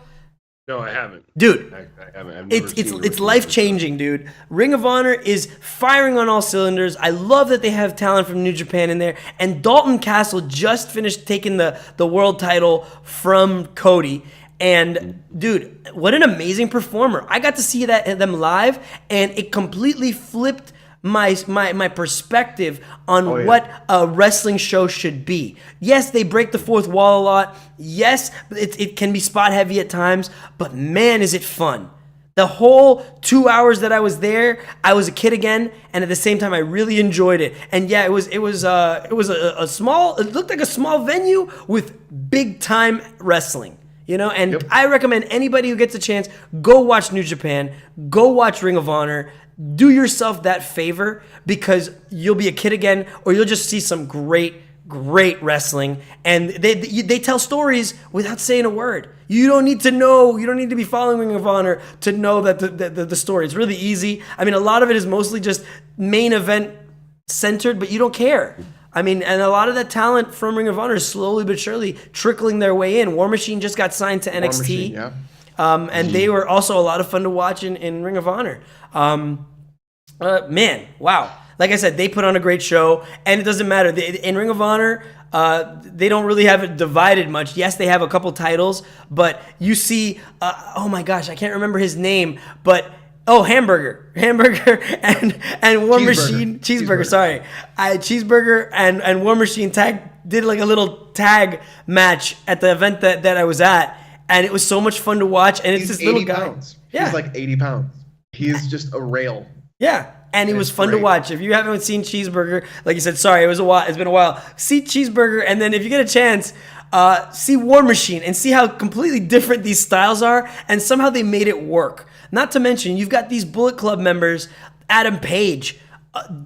No, I haven't. Dude, I haven't. It's life-changing, dude. Ring of Honor is firing on all cylinders. I love that they have talent from New Japan in there. And Dalton Castle just finished taking the world title from Cody. And, dude, what an amazing performer. I got to see them live, and it completely flipped my perspective on what a wrestling show should be. Yes, they break the fourth wall a lot. Yes, it can be spot heavy at times, but man, is it fun. The whole 2 hours that I was there, I was a kid again, and at the same time, I really enjoyed it. And yeah, it was a small. It looked like a small venue with big time wrestling. And I recommend anybody who gets a chance, go watch New Japan, go watch Ring of Honor. Do yourself that favor, because you'll be a kid again, or you'll just see some great wrestling. And they tell stories without saying a word. You don't need to know. You don't need to be following Ring of Honor to know that the story. It's really easy. I mean, a lot of it is mostly just main event centered, but you don't care. I mean, and a lot of that talent from Ring of Honor is slowly but surely trickling their way in. War Machine just got signed to NXT. And they were also a lot of fun to watch in Ring of Honor. Man, wow. Like I said, they put on a great show, and it doesn't matter. In Ring of Honor, they don't really have it divided much. Yes, they have a couple titles, but you see, oh my gosh, I can't remember his name, but Hamburger and War Machine, Cheeseburger. Sorry, Cheeseburger and War Machine did like a little tag match at the event that I was at, and it was so much fun to watch. And it's this little guy. Pounds. Yeah, he's like 80 pounds. He is just a rail. Yeah, and it was fun to watch. If you haven't seen Cheeseburger, like you said, sorry, it was a while. It's been a while. See Cheeseburger, and then if you get a chance, see War Machine and see how completely different these styles are, and somehow they made it work. Not to mention, you've got these Bullet Club members, Adam Page.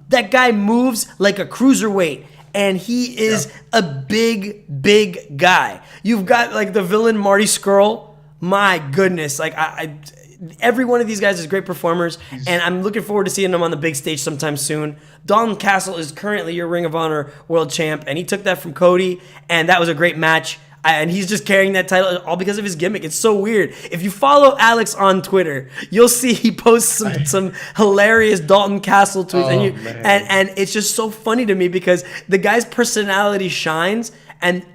That guy moves like a cruiserweight, and he is a big guy. You've got like the villain Marty Scurll. My goodness, like every one of these guys is great performers, and I'm looking forward to seeing them on the big stage sometime soon. Dalton Castle is currently your Ring of Honor World Champ, and he took that from Cody, and that was a great match. And he's just carrying that title all because of his gimmick. It's so weird. If you follow Alex on Twitter, you'll see he posts some hilarious Dalton Castle tweets, and it's just so funny to me because the guy's personality shines,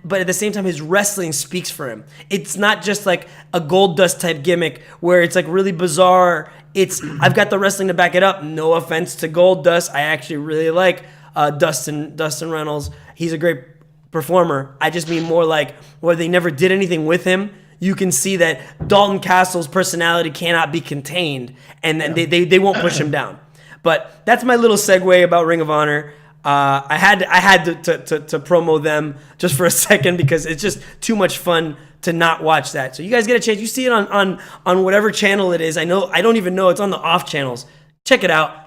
but at the same time his wrestling speaks for him. It's not just like a Goldust type gimmick where it's like really bizarre. I've got the wrestling to back it up. No offense to Goldust, I actually really like Dustin Reynolds. He's a great performer. I just mean more like where they never did anything with him. You can see that Dalton Castle's personality cannot be contained, and then they won't push him down. But that's my little segue about Ring of Honor. I had to promo them just for a second because it's just too much fun to not watch that. So you guys get a chance. You see it on whatever channel it is. I don't even know it's on the off channels. Check it out.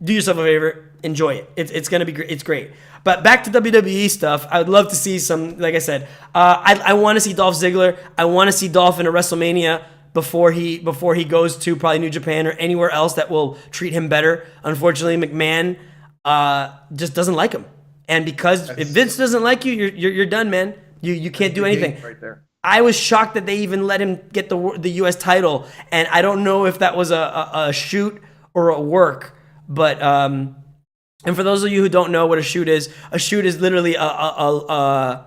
Do yourself a favor. Enjoy it. It's gonna be great. It's great. But back to WWE stuff. I would love to see some. Like I said, I want to see Dolph Ziggler. I want to see Dolph in a WrestleMania before he goes to probably New Japan or anywhere else that will treat him better. Unfortunately, McMahon just doesn't like him, and because if Vince doesn't like you, you're done, man. You can't do anything. Right there. I was shocked that they even let him get the U.S. title, and I don't know if that was a shoot or a work, but and for those of you who don't know what a shoot is literally a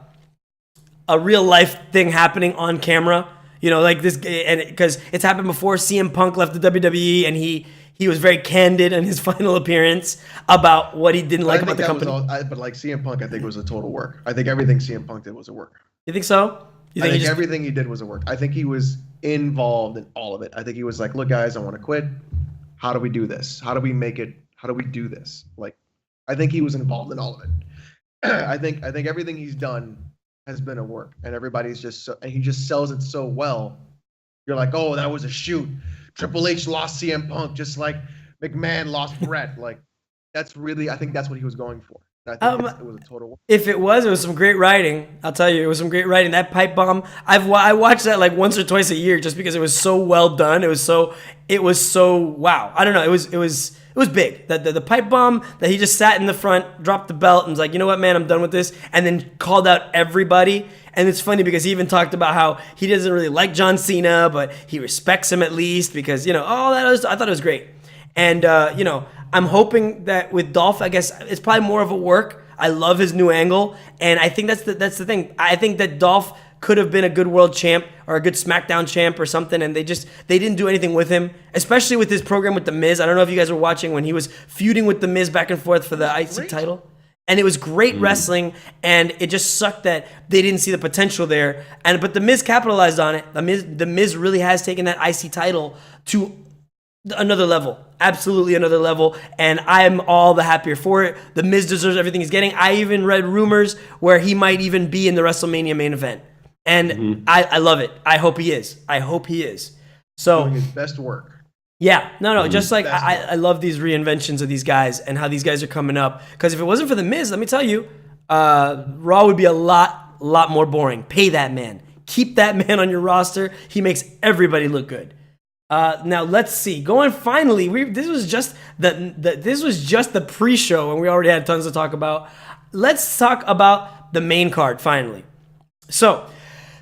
real life thing happening on camera. You know, like this, and because it's happened before. CM Punk left the WWE, and he was very candid in his final appearance about what he didn't like about the company. But like CM Punk, I think it was a total work. I think everything CM Punk did was a work. You think so? I think everything he did was a work. I think he was involved in all of it. I think he was like, look, guys, I want to quit. How do we do this? How do we make it? How do we do this? Like, I think he was involved in all of it. I think everything he's done has been a work, and everybody's and he just sells it so well. You're like, oh, that was a shoot. Triple H lost CM Punk just like McMahon lost Brett. Like, I think that's what he was going for. I think it was a total work. If it was some great writing. I'll tell you, it was some great writing. That pipe bomb, I watched that like once or twice a year just because it was so well done. It was so wow. I don't know. It was big. The pipe bomb that he just sat in the front, dropped the belt, and was like, you know what, man, I'm done with this, and then called out everybody. And it's funny because he even talked about how he doesn't really like John Cena, but he respects him at least because, you know, I thought it was great. And, you know, I'm hoping that with Dolph, I guess it's probably more of a work. I love his new angle, and I think that's the thing. I think that Dolph could have been a good world champ or a good SmackDown champ or something, and they didn't do anything with him, especially with his program with The Miz. I don't know if you guys were watching when he was feuding with The Miz back and forth for the IC title. And it was great wrestling, and it just sucked that they didn't see the potential there. But The Miz capitalized on it. The Miz really has taken that IC title to another level, absolutely another level, and I'm all the happier for it. The Miz deserves everything he's getting. I even read rumors where he might even be in the WrestleMania main event, and I love it. I hope he is. So doing his best work. Yeah, no, just like I love these reinventions of these guys and how these guys are coming up. Because if it wasn't for The Miz, let me tell you, Raw would be a lot more boring. Pay that man. Keep that man on your roster. He makes everybody look good. Now let's see. This was just the pre-show, and we already had tons to talk about. Let's talk about the main card finally. So,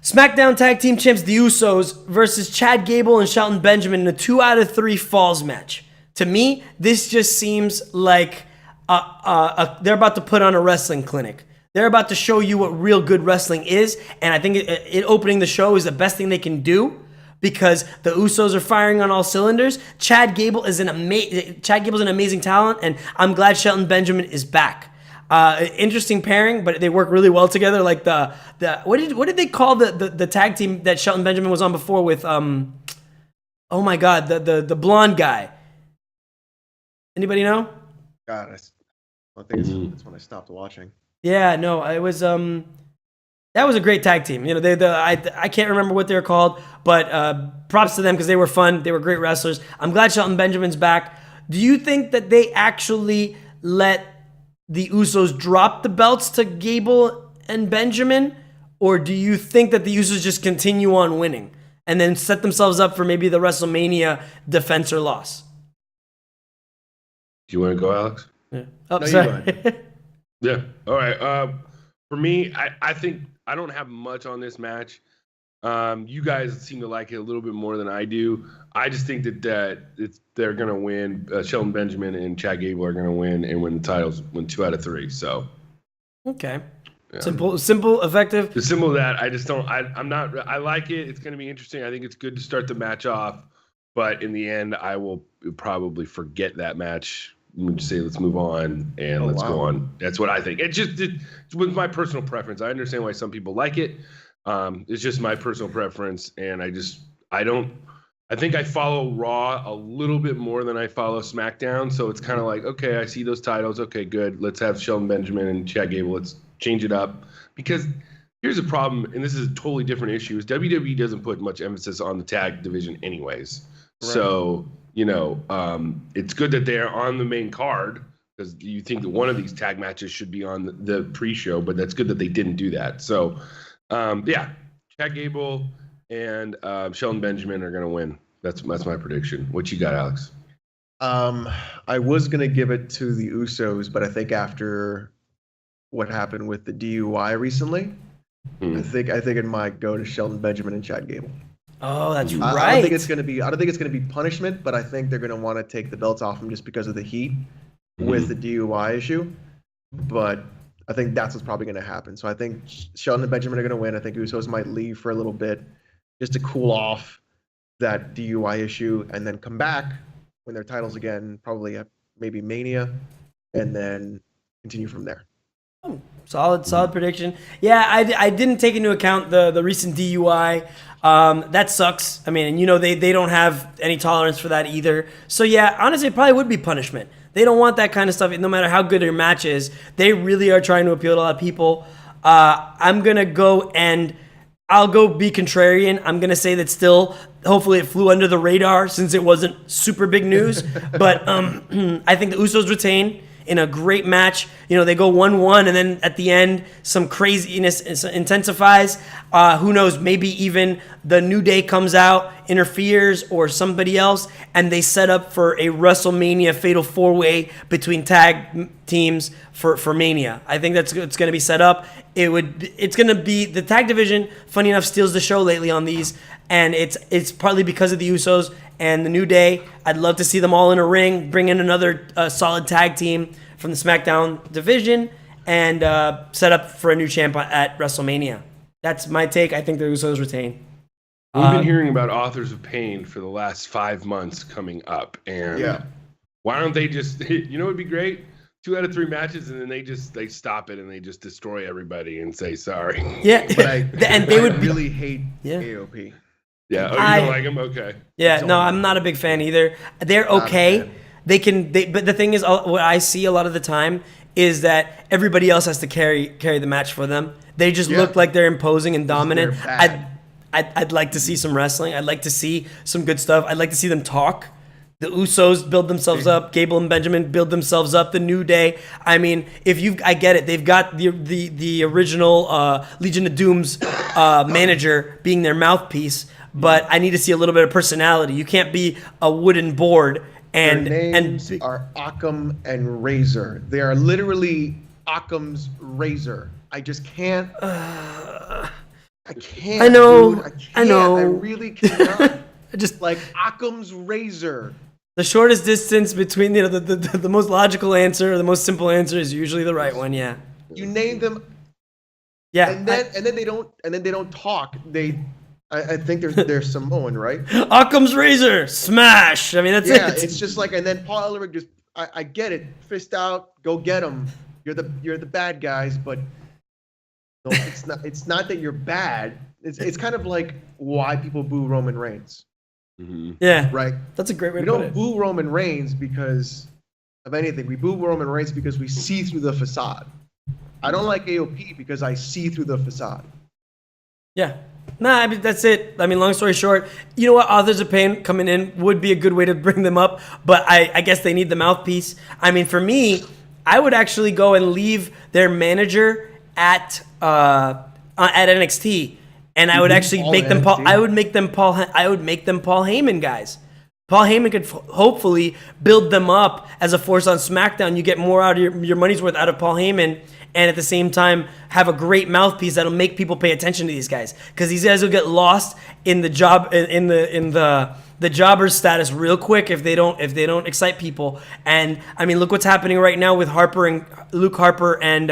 SmackDown Tag Team Champs, the Usos, versus Chad Gable and Shelton Benjamin in a 2 out of 3 falls match. To me, this just seems like they're about to put on a wrestling clinic. They're about to show you what real good wrestling is, and I think it opening the show is the best thing they can do because the Usos are firing on all cylinders. Chad Gable is an amazing talent, and I'm glad Shelton Benjamin is back. Interesting pairing, but they work really well together. Like what did they call the tag team that Shelton Benjamin was on before with oh my god, the blonde guy? Anybody know? God, I think it's when I stopped watching. Yeah, no, it was that was a great tag team. You know, I can't remember what they're called, but props to them because they were fun. They were great wrestlers. I'm glad Shelton Benjamin's back. Do you think that they actually let the Usos drop the belts to Gable and Benjamin, or do you think that the Usos just continue on winning? and then set themselves up for maybe the WrestleMania defense or loss. Do you want to go, Alex? Yeah. Oh, No, you sorry. go ahead. Yeah. All right. For me, I think I don't have much on this match. You guys seem to like it a little bit more than I do. I just think that they're going to win. Shelton Benjamin and Chad Gable are going to win and win the titles, win 2 out of 3. So, Okay. yeah. Simple, effective. The symbol of that, I just don't. I'm not. I like it. It's going to be interesting. I think it's good to start the match off, but in the end, I will probably forget that match. I'm just say let's move on and let's go on. That's what I think. It's with my personal preference. I understand why some people like it. It's just my personal preference, and I think I follow Raw a little bit more than I follow SmackDown. So it's kind of like, okay, I see those titles. Okay, good. Let's have Shelton Benjamin and Chad Gable. Let's change it up. Because here's a problem, and this is a totally different issue, is WWE doesn't put much emphasis on the tag division anyways. Right. So, it's good that they're on the main card because you think that one of these tag matches should be on the pre-show, but that's good that they didn't do that. So, Chad Gable and Shelton Benjamin are going to win. That's my prediction. What you got, Alex? I was going to give it to the Usos, but I think after what happened with the DUI recently, I think it might go to Shelton Benjamin and Chad Gable. Oh, that's right. I don't think it's going to be punishment, but I think they're going to want to take the belts off him just because of the heat with the DUI issue. But I think that's what's probably going to happen. So I think Shelton and Benjamin are going to win. I think Usos might leave for a little bit just to cool off that DUI issue and then come back win their titles again, probably at maybe Mania, and then continue from there. Solid prediction. Yeah, I didn't take into account the recent DUI. That sucks. I mean, they don't have any tolerance for that either. So yeah, honestly, it probably would be punishment. They don't want that kind of stuff. No matter how good your match is, they really are trying to appeal to a lot of people. I'm gonna go and I'll go be contrarian. I'm gonna say that still, hopefully, it flew under the radar since it wasn't super big news. But I think the Usos retain in a great match. They go 1-1, and then at the end, some craziness intensifies. Who knows? Maybe even the New Day comes out, interferes, or somebody else, and they set up for a WrestleMania Fatal 4-Way between tag teams for Mania. I think it's going to be set up. It's going to be the tag division. Funny enough, steals the show lately on these, and it's partly because of the Usos and the New Day. I'd love to see them all in a ring, bring in another solid tag team from the SmackDown division, and set up for a new champ at WrestleMania. That's my take. I think the Usos retain. We've been hearing about Authors of Pain for the last 5 months coming up, and why don't they just? It would be great. 2 out of 3 matches, and then they stop it and they just destroy everybody and say sorry. Yeah, but I would really hate AOP. Yeah, you don't like them? Okay. Yeah, no, I'm not a big fan either. They're okay. But the thing is, what I see a lot of the time is that everybody else has to carry the match for them. They just look like they're imposing and dominant. I'd like to see some wrestling. I'd like to see some good stuff. I'd like to see them talk. The Usos build themselves up. Gable and Benjamin build themselves up. The New Day. I mean, I get it. They've got the original Legion of Doom's manager being their mouthpiece. But I need to see a little bit of personality. You can't be a wooden board and their names are Occam and Razor. They are literally Occam's razor. I just can't. I can't. I know. Dude. I can't. I know. I really cannot. Just like Occam's razor. The shortest distance between the most logical answer or the most simple answer is usually the right one. Yeah. You name them. Yeah. And then they don't talk. I think they're Samoan, right? Occam's razor, smash. I mean, that's it. Yeah, it's just like, and then Paul Ellering just, I get it, fist out, go get them. You're the bad guys, but no, it's not that you're bad. It's kind of like why people boo Roman Reigns. Mm-hmm. Yeah, right. That's a great way to put it. We don't boo Roman Reigns because of anything. We boo Roman Reigns because we see through the facade. I don't like AOP because I see through the facade. Yeah. Nah, I mean, that's it. I mean, long story short, you know what? Authors of Pain coming in would be a good way to bring them up, but I guess they need the mouthpiece. I mean, for me, I would actually go and leave their manager at NXT And I would actually All make them NXT? I would make them Paul Heyman guys. Paul Heyman could hopefully build them up as a force on SmackDown. You get more out of your money's worth out of Paul Heyman, and at the same time have a great mouthpiece that'll make people pay attention to these guys, because these guys will get lost in the job in the jobber status real quick if they don't excite people. And I mean, look what's happening right now with Luke Harper and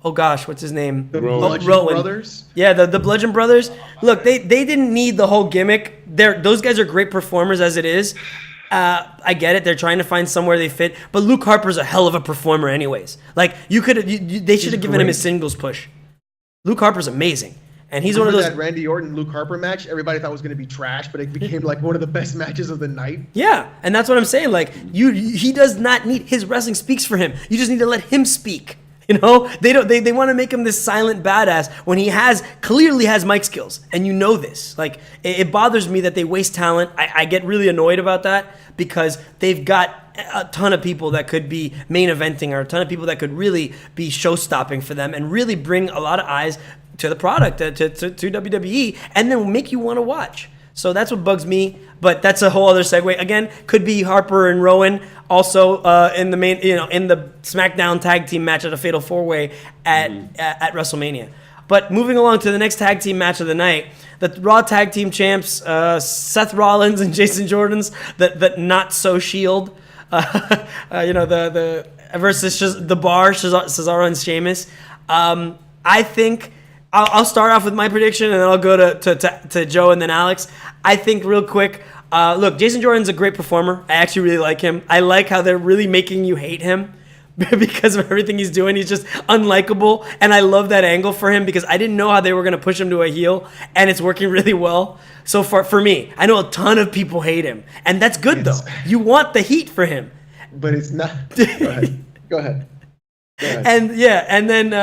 oh gosh, what's his name? The Rowan. Bludgeon Rowan. Brothers. Yeah, the Bludgeon Brothers. Look, they didn't need the whole gimmick. Those guys are great performers as it is. I get it. They're trying to find somewhere they fit. But Luke Harper's a hell of a performer anyways. Like, they should have given him a singles push. Luke Harper's amazing. And he's one of those. That Randy Orton Luke Harper match, everybody thought was going to be trash, but it became like one of the best matches of the night. Yeah, and that's what I'm saying. Like, he does not need, his wrestling speaks for him. You just need to let him speak. You know, they want to make him this silent badass when he clearly has mic skills, and you know this. Like, it bothers me that they waste talent. I get really annoyed about that, because they've got a ton of people that could be main eventing, or a ton of people that could really be show stopping for them and really bring a lot of eyes to the product, to WWE, and then make you want to watch. So that's what bugs me, but that's a whole other segue. Again, could be Harper and Rowan also in the main, in the SmackDown tag team match at a Fatal 4-Way at WrestleMania. But moving along to the next tag team match of the night, the Raw tag team champs, Seth Rollins and Jason Jordan's, the not so Shield, the versus the Bar, Cesaro and Sheamus. I think. I'll start off with my prediction, and then I'll go to Joe and then Alex. I think real quick, look, Jason Jordan's a great performer. I actually really like him. I like how they're really making you hate him because of everything he's doing. He's just unlikable, and I love that angle for him, because I didn't know how they were going to push him to a heel, and it's working really well. So for me, I know a ton of people hate him, and that's good, though. You want the heat for him. But it's not. Go ahead. And yeah, and then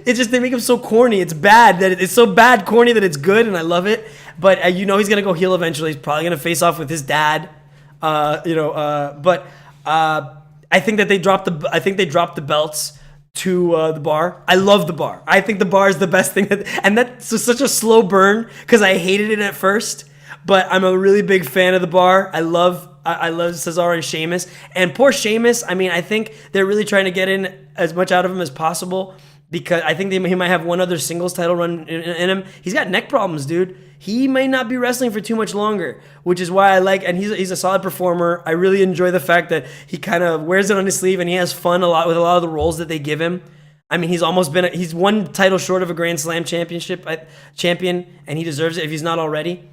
it's just, they make him so corny. It's bad that it's so bad corny that it's good, and I love it. But he's gonna go heel eventually. He's probably gonna face off with his dad. But I think that they dropped the belts to the Bar. I love the Bar. I think the Bar is the best thing, and that's such a slow burn because I hated it at first. But I'm a really big fan of the Bar. I love Cesaro and Sheamus. And poor Sheamus, I mean, I think they're really trying to get in as much out of him as possible, because I think he might have one other singles title run in him. He's got neck problems, dude. He may not be wrestling for too much longer, which is why I like, and he's a solid performer. I really enjoy the fact that he kind of wears it on his sleeve, and he has fun a lot with a lot of the roles that they give him. I mean, he's one title short of a Grand Slam champion, and he deserves it if he's not already.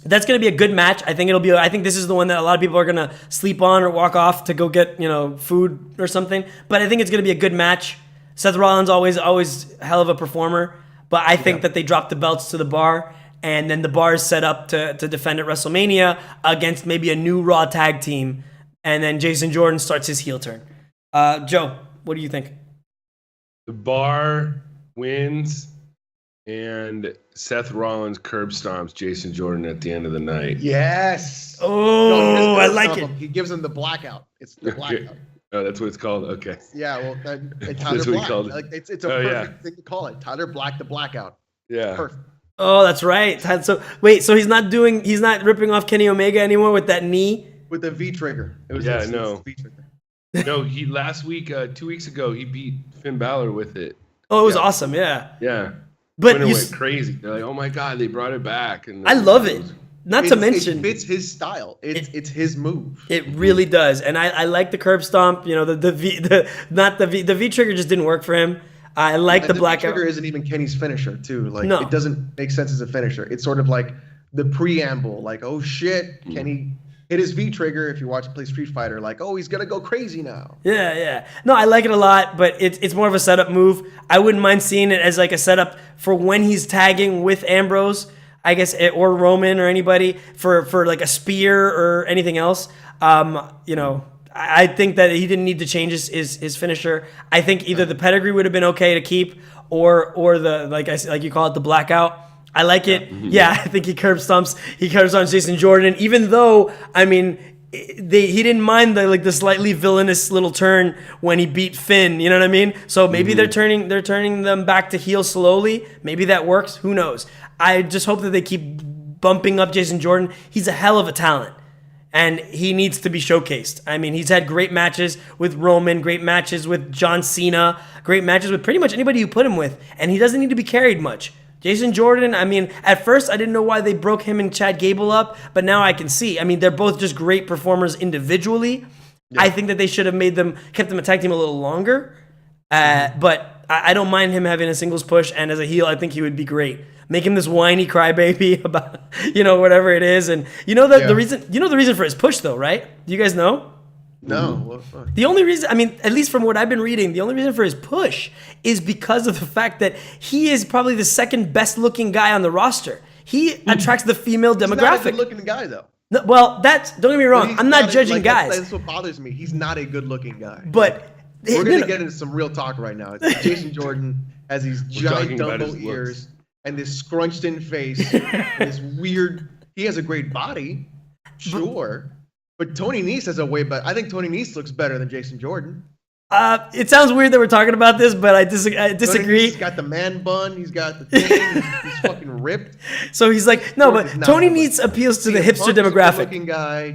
That's going to be a good match. I think this is the one that a lot of people are going to sleep on or walk off to go get, food or something. But I think it's going to be a good match. Seth Rollins always a hell of a performer. But I think that they dropped the belts to the Bar, and then the Bar is set up to defend at WrestleMania against maybe a new Raw tag team. And then Jason Jordan starts his heel turn. Joe, what do you think? The Bar wins, and Seth Rollins curb stomps Jason Jordan at the end of the night. Yes. Oh, I like it. He gives him the blackout. It's the blackout. Okay. Oh, that's what it's called? Okay. Yeah, well, Tyler That's what he Black. called it. Like, it's a perfect thing to call it. Tyler Black, the blackout. Yeah. Perfect. Oh, that's right. So he's not ripping off Kenny Omega anymore with that knee? With the V trigger. It was no. V trigger. No, he last week, 2 weeks ago, he beat Finn Balor with it. Oh, it was awesome. Yeah. Yeah. But it went crazy. They're like, oh my God, they brought it back. And I love it. Not to mention, it fits his style. It's his move. It really does, and I like the curb stomp. The V trigger just didn't work for him. I like the blackout. The V trigger isn't even Kenny's finisher too. Like, no. It doesn't make sense as a finisher. It's sort of like the preamble. Like, oh shit, Kenny hit his V trigger. If you watch him play Street Fighter, like, oh, he's gonna go crazy now. Yeah. No, I like it a lot, but it's more of a setup move. I wouldn't mind seeing it as like a setup for when he's tagging with Ambrose, I guess, or Roman or anybody for like a spear or anything else. I think that he didn't need to change his finisher. I think either the pedigree would have been okay to keep, or the like you call it, the blackout. I like it. Yeah, I think he curb stomps on Jason Jordan, even though, I mean, he didn't mind the slightly villainous little turn when he beat Finn. You know what I mean? So maybe they're turning them back to heel slowly. Maybe that works. Who knows? I just hope that they keep bumping up Jason Jordan. He's a hell of a talent, and he needs to be showcased. I mean, he's had great matches with Roman, great matches with John Cena, great matches with pretty much anybody you put him with, and he doesn't need to be carried much. Jason Jordan, I mean, at first I didn't know why they broke him and Chad Gable up, but now I can see. I mean, they're both just great performers individually. Yeah. I think that they should have kept them a tag team a little longer, but I don't mind him having a singles push, and as a heel, I think he would be great. Make him this whiny crybaby about, whatever it is, and the reason for his push though, right? Do you guys know? No. The only reason, I mean, at least from what I've been reading, the only reason for his push is because of the fact that he is probably the second best looking guy on the roster. He attracts the female demographic. He's not a good looking guy though. No, well, don't get me wrong. I'm not judging guys. That's what bothers me. He's not a good looking guy. But we're going to get into some real talk right now. It's Jason Jordan has these giant Dumbo ears and this scrunched in face, and this weird, he has a great body, sure. But Tony Nese has a way better. I think Tony Nese looks better than Jason Jordan. It sounds weird that we're talking about this, but I disagree. He's got the man bun. He's got the thing. He's fucking ripped. So he's like, no, but Tony Nese appeals to the hipster demographic. Good-looking guy.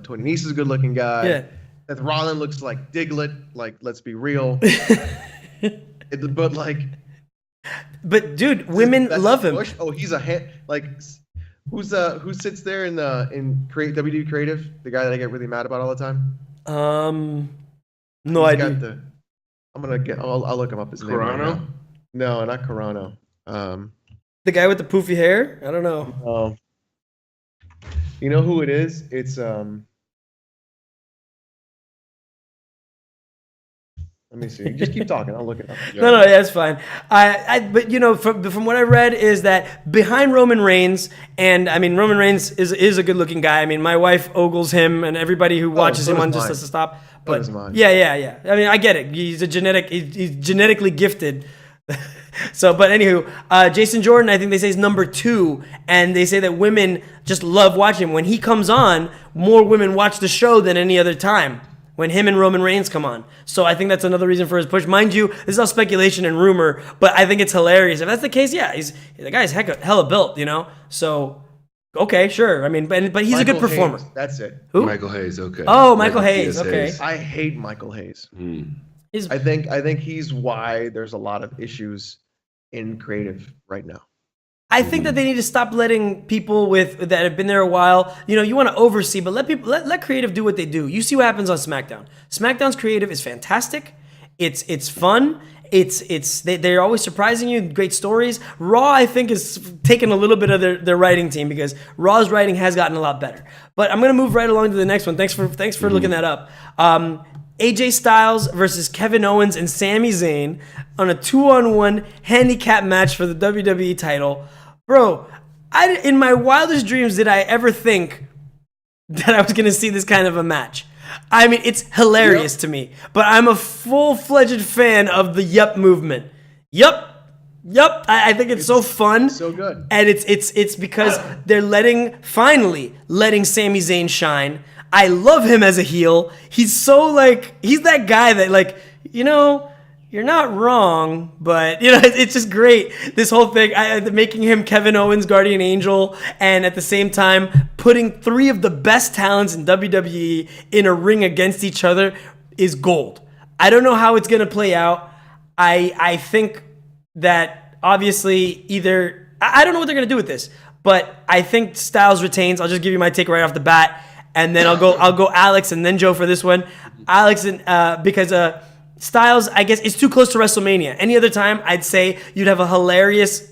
Tony Nese is a good-looking guy. Yeah. Seth Rollins looks like Diglett. Like, let's be real. But dude, women love him. Oh, he's a hit. Like. Who sits there in WWE Creative? The guy that I get really mad about all the time. No idea. I'll look him up. His name. Carano? No, not Carano. The guy with the poofy hair? I don't know. Oh. You know who it is? It's Let me see. Just keep talking. I'll look it up. No, it's fine. But from what I read is that behind Roman Reigns, and I mean Roman Reigns is a good looking guy. I mean my wife ogles him, and everybody who watches him on just has to stop. But yeah. I mean I get it. He's genetically gifted. So, but anywho, Jason Jordan, I think they say is number 2, and they say that women just love watching him. When he comes on, more women watch the show than any other time. When him and Roman Reigns come on. So I think that's another reason for his push. Mind you, this is all speculation and rumor, but I think it's hilarious. If that's the case, yeah, the guy's hella built, So, okay, sure. I mean, but he's a good performer. Hayes, that's it. Who? Michael Hayes, okay. Oh, Michael Hayes, okay. I hate Michael Hayes. Hmm. I think he's why there's a lot of issues in creative right now. I think that they need to stop letting people that have been there a while. You want to oversee, but let creative do what they do. You see what happens on SmackDown. SmackDown's creative is fantastic. It's fun. They're always surprising you. Great stories. Raw, I think, is taking a little bit of their writing team because Raw's writing has gotten a lot better. But I'm gonna move right along to the next one. Thanks for looking that up. AJ Styles versus Kevin Owens and Sami Zayn on a 2-on-1 handicap match for the WWE title. Bro, in my wildest dreams did I ever think that I was going to see this kind of a match. I mean, it's hilarious to me, but I'm a full-fledged fan of the yup movement. Yup. I think it's so fun. So good. And it's because they're finally letting Sami Zayn shine. I love him as a heel. He's so he's that guy that you're not wrong, but it's just great. This whole thing, making him Kevin Owens' guardian angel, and at the same time putting 3 of the best talents in WWE in a ring against each other is gold. I don't know how it's gonna play out. I think that obviously I don't know what they're gonna do with this, but I think Styles retains. I'll just give you my take right off the bat, and then I'll go Alex and then Joe for this one. Alex because Styles, I guess, is too close to WrestleMania. Any other time, I'd say you'd have a hilarious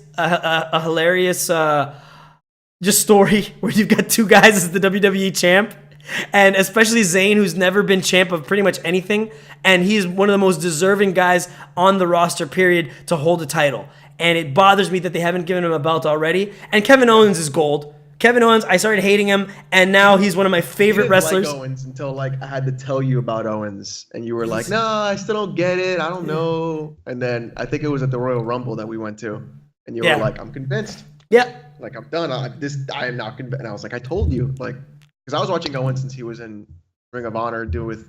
just story where you've got 2 guys as the WWE champ, and especially Zayn, who's never been champ of pretty much anything, and he's one of the most deserving guys on the roster, period, to hold a title. And it bothers me that they haven't given him a belt already. And Kevin Owens is gold. Kevin Owens, I started hating him, and now he's one of my favorite wrestlers. Like Owens until I had to tell you about Owens, and you were like, "No, I still don't get it. I don't know." And then I think it was at the Royal Rumble that we went to, and you were like, "I'm convinced." Yeah. I'm done. I am not convinced. And I was like, "I told you." because I was watching Owens since he was in Ring of Honor, do with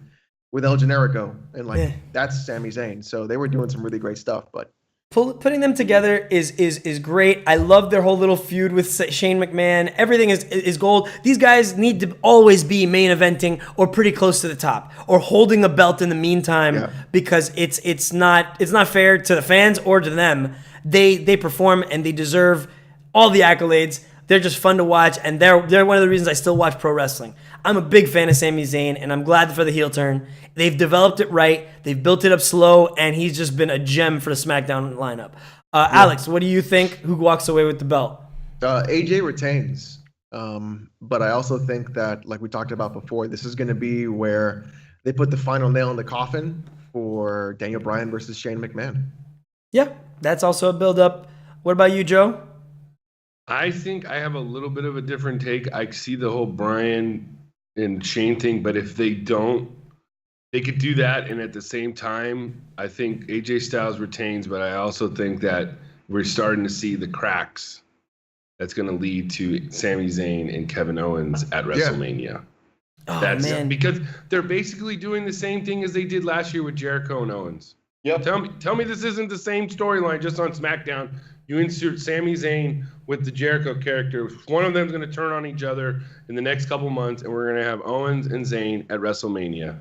El Generico, and like that's Sami Zayn. So they were doing some really great stuff. But putting them together is great. I love their whole little feud with Shane McMahon. Everything is gold. These guys need to always be main eventing or pretty close to the top or holding a belt in the meantime because it's not fair to the fans or to them. They perform and they deserve all the accolades. They're just fun to watch, and they're one of the reasons I still watch pro wrestling. I'm a big fan of Sami Zayn, and I'm glad for the heel turn. They've developed it right. They've built it up slow, and he's just been a gem for the SmackDown lineup. Alex, what do you think? Who walks away with the belt? AJ retains, but I also think that, like we talked about before, this is going to be where they put the final nail in the coffin for Daniel Bryan versus Shane McMahon. Yeah, that's also a build-up. What about you, Joe? I think I have a little bit of a different take. I see the whole Bryan and Shane thing, but if they don't, they could do that. And at the same time, I think AJ Styles retains, but I also think that we're starting to see the cracks that's going to lead to Sami Zayn and Kevin Owens at WrestleMania. Oh, That's man. Because they're basically doing the same thing as they did last year with Jericho and Owens. Yep. Tell me this isn't the same storyline just on SmackDown. You insert Sami Zayn with the Jericho character. One of them's going to turn on each other in the next couple months, and we're going to have Owens and Zayn at WrestleMania.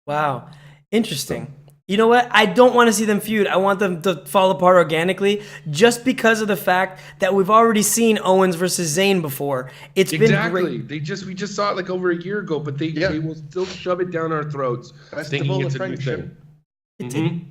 Wow. Interesting. You know what? I don't want to see them feud. I want them to fall apart organically just because of the fact that we've already seen Owens versus Zayn before. It's been great. We just saw it like over a year ago, but they will still shove it down our throats thinking it's a new thing.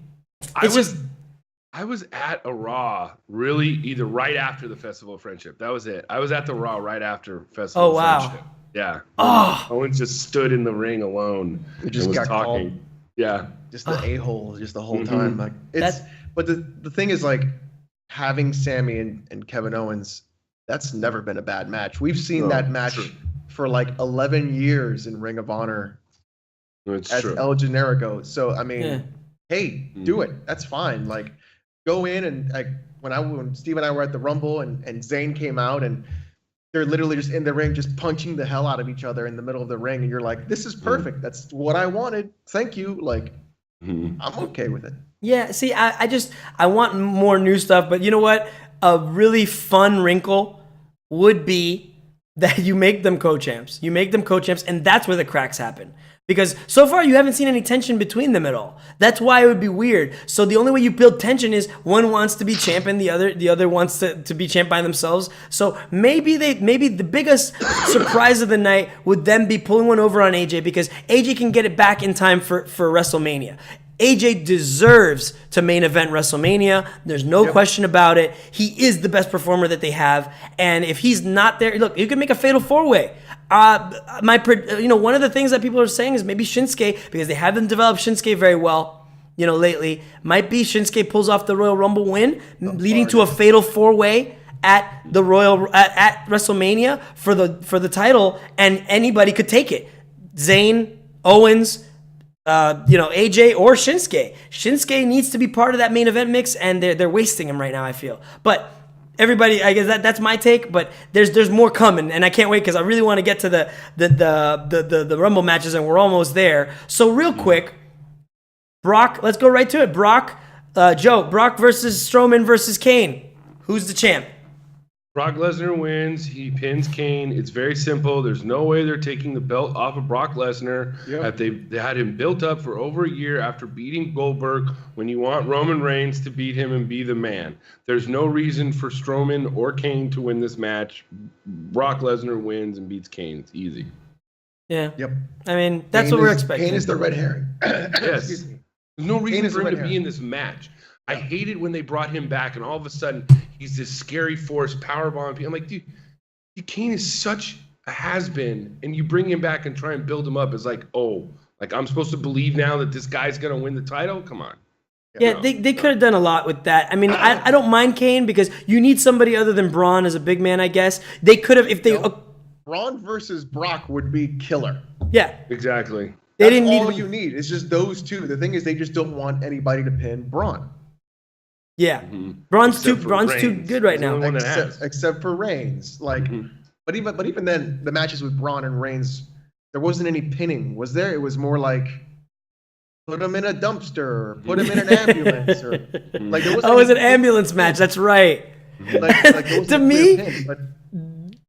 I was at a Raw really either right after the Festival of Friendship. That was it. I was at the Raw right after Festival of Friendship. Yeah. Owens just stood in the ring alone and was talking. Called. Yeah. Just the a-hole just the whole time. Like but the thing is, like, having Sammy and Kevin Owens, that's never been a bad match. We've seen that match for like 11 years in Ring of Honor as El Generico. So I mean, hey, do it. That's fine. Like, go in and like when Steve and I were at the Rumble and Zayn came out and they're literally just in the ring, just punching the hell out of each other in the middle of the ring, and you're like, this is perfect. That's what I wanted. Thank you. Like, I'm okay with it. Yeah, see, I want more new stuff, but you know what? A really fun wrinkle would be that you make them co-champs. You make them co-champs, and that's where the cracks happen. Because so far you haven't seen any tension between them at all. That's why it would be weird. So the only way you build tension is one wants to be champ and the other wants to be champ by themselves. So maybe the biggest surprise of the night would then be pulling one over on AJ because AJ can get it back in time for WrestleMania. AJ deserves to main event WrestleMania. There's no question about it. He is the best performer that they have. And if he's not there, look, you can make a fatal four-way. One of the things that people are saying is maybe Shinsuke, because they haven't developed Shinsuke very well, lately, might be Shinsuke pulls off the Royal Rumble win, leading to a fatal four-way at the at WrestleMania for the title, and anybody could take it. Zayn, Owens, AJ or Shinsuke. Shinsuke needs to be part of that main event mix, and they're wasting him right now, I feel. But everybody, I guess that's my take, but there's more coming, and I can't wait because I really want to get to the Rumble matches, and we're almost there. So real quick, Brock, let's go right to it. Brock versus Strowman versus Kane. Who's the champ? Brock Lesnar wins. He pins Kane. It's very simple. There's no way they're taking the belt off of Brock Lesnar. Yep. They had him built up for over a year after beating Goldberg when you want Roman Reigns to beat him and be the man. There's no reason for Strowman or Kane to win this match. Brock Lesnar wins and beats Kane. It's easy. Yeah. Yep. I mean, that's what we're expecting. Kane is the red herring. Yes. There's no reason for him to be in this match. I hated when they brought him back, and all of a sudden he's this scary force powerbomb people. I'm like, dude, Kane is such a has-been, and you bring him back and try and build him up as like, I'm supposed to believe now that this guy's gonna win the title? Come on. Yeah, they could have done a lot with that. I mean, I don't mind Kane because you need somebody other than Braun as a big man, I guess. They could have if they. Braun versus Brock would be killer. Yeah, exactly. That's all you need. It's just those two. The thing is, they just don't want anybody to pin Braun. Yeah, Braun's too good right now. Except for Reigns, but But even then, the matches with Braun and Reigns, there wasn't any pinning, was there? It was more like put him in a dumpster, put him in an ambulance, or like there wasn't. Oh, it was an ambulance match. That's right. Like there wasn't To a clear me, pin. But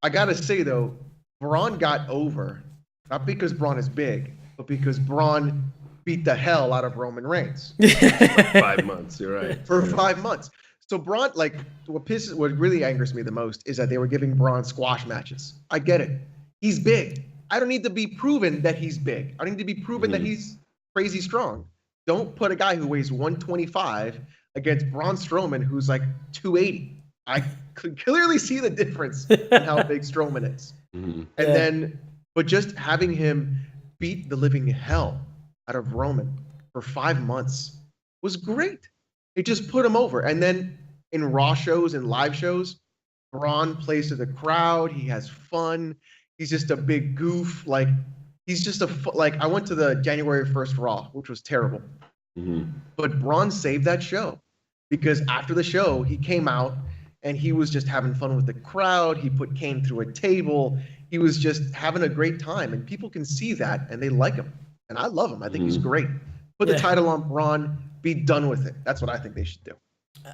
I gotta say though, Braun got over, not because Braun is big, but because Braun beat the hell out of Roman Reigns. Like 5 months. You're right. For 5 months. So Braun, like, what really angers me the most is that they were giving Braun squash matches. I get it. He's big. I don't need to be proven that he's big. I don't need to be proven that he's crazy strong. Don't put a guy who weighs 125 against Braun Strowman, who's like 280. I could clearly see the difference in how big Strowman is. And then, but just having him beat the living hell out of Roman for 5 months was great. It just put him over. And then in Raw shows and live shows, Braun plays to the crowd. He has fun. He's just a big goof. Like, he's just like, I went to the January 1st Raw, which was terrible. But Braun saved that show because after the show, he came out and he was just having fun with the crowd. He put Kane through a table. He was just having a great time. And people can see that and they like him. And I love him. I think he's great. Put the title on Braun. Be done with it. That's what I think they should do.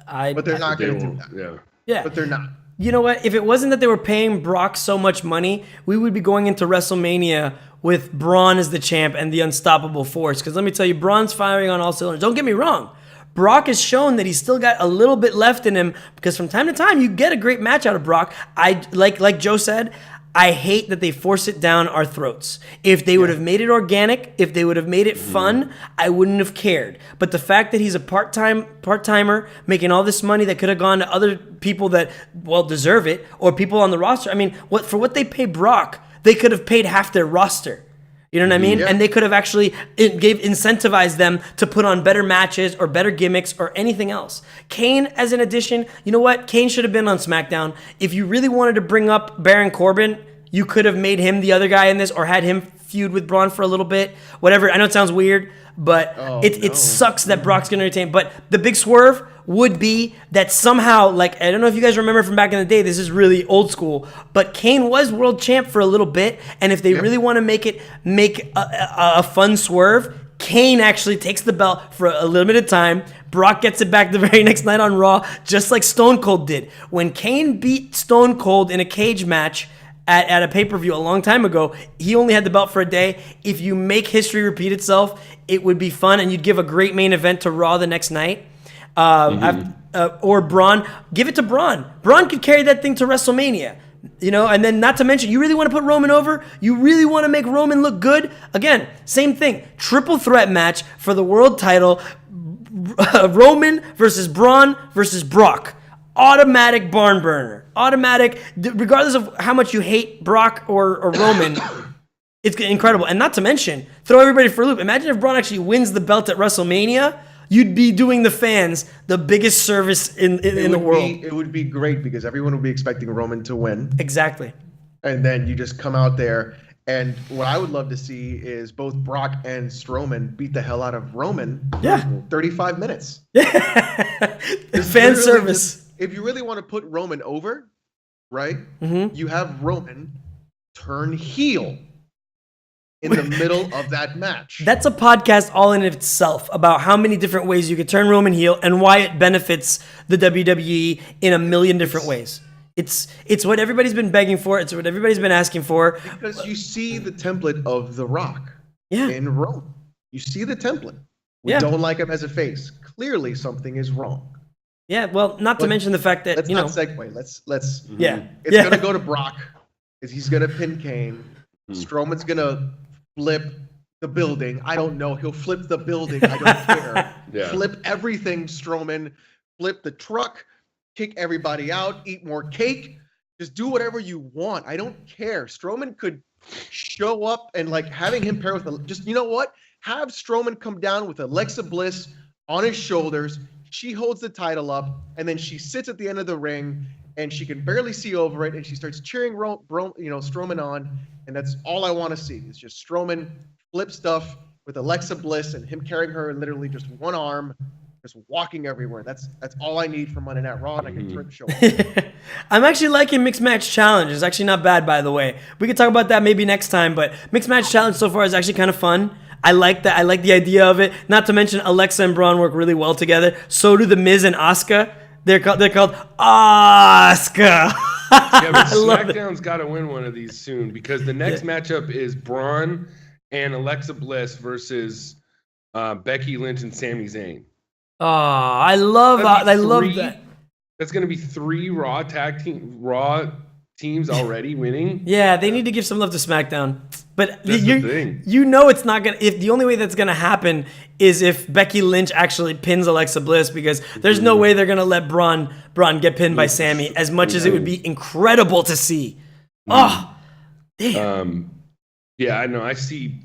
But they're not going to do that. Yeah. But they're not. You know what? If it wasn't that they were paying Brock so much money, we would be going into WrestleMania with Braun as the champ and the unstoppable force. Because let me tell you, Braun's firing on all cylinders. Don't get me wrong. Brock has shown that he's still got a little bit left in him because from time to time you get a great match out of Brock. I like Joe said, I hate that they force it down our throats. If they would have made it organic, if they would have made it fun, I wouldn't have cared. But the fact that he's a part-timer making all this money that could have gone to other people that, well, deserve it, or people on the roster. I mean, for what they pay Brock, they could have paid half their roster. You know what I mean? And they could have actually incentivized them to put on better matches or better gimmicks or anything else. Kane, as an addition, you know what? Kane should have been on SmackDown. If you really wanted to bring up Baron Corbin, you could have made him the other guy in this or had him feud with Braun for a little bit. Whatever. I know it sounds weird, but it sucks that Brock's going to retain. But the big swerve would be that somehow, like, I don't know if you guys remember from back in the day, this is really old school, but Kane was world champ for a little bit, and if they really want to make a fun swerve, Kane actually takes the belt for a limited time. Brock gets it back the very next night on Raw, just like Stone Cold did. When Kane beat Stone Cold in a cage match at a pay-per-view a long time ago, he only had the belt for a day. If you make history repeat itself, it would be fun, and you'd give a great main event to Raw the next night. Or Braun, give it to Braun. Braun could carry that thing to WrestleMania, you know. And then, not to mention, you really want to put Roman over. You really want to make Roman look good. Again, same thing. Triple threat match for the world title: Roman versus Braun versus Brock. Automatic barn burner. Automatic, regardless of how much you hate Brock or Roman. It's incredible. And not to mention, throw everybody for a loop. Imagine if Braun actually wins the belt at WrestleMania. You'd be doing the fans the biggest service in the world. It would be great because everyone would be expecting Roman to win. Exactly. And then you just come out there. And what I would love to see is both Brock and Strowman beat the hell out of Roman for 35 minutes. Yeah. Fan service. If you really want to put Roman over, right, you have Roman turn heel in the middle of that match. That's a podcast all in itself about how many different ways you could turn Roman heel and why it benefits the WWE in a million different ways. It's what everybody's been begging for. It's what everybody's been asking for. Because you see the template of The Rock in Rome. You see the template. We don't like him as a face. Clearly something is wrong. Yeah, well, not to mention the fact that, let's not segue. Let's it's Yeah. gonna go to Brock. He's gonna pin Kane. Strowman's gonna flip the building. I don't know. He'll flip the building. I don't care. Flip everything, Strowman. Flip the truck. Kick everybody out. Eat more cake. Just do whatever you want. I don't care. Strowman could show up and like having him pair with just, you know what? Have Strowman come down with Alexa Bliss on his shoulders. She holds the title up, and then she sits at the end of the ring, and she can barely see over it, and she starts cheering Strowman on, and that's all I want to see is just Strowman flip stuff with Alexa Bliss and him carrying her in literally just one arm. just walking everywhere. That's all I need from Monday Night Raw, and I can turn the show off. I'm actually liking Mixed Match Challenge. It's actually not bad, by the way. We could talk about that maybe next time, but Mixed Match Challenge so far is actually kind of fun. I like that. I like the idea of it. Not to mention Alexa and Braun work really well together. So do The Miz and Asuka. They're called Asuka. Yeah, but SmackDown's got to win one of these soon because the next matchup is Braun and Alexa Bliss versus Becky Lynch and Sami Zayn. Oh, I love that. That's going to be 3 Raw teams already winning. Yeah, they need to give some love to SmackDown. But That's the thing. You know it's not gonna. If the only way that's gonna happen is if Becky Lynch actually pins Alexa Bliss, because there's no way they're gonna let Braun get pinned by Sami. As much as it would be incredible to see. Oh, damn. Yeah, I know. I see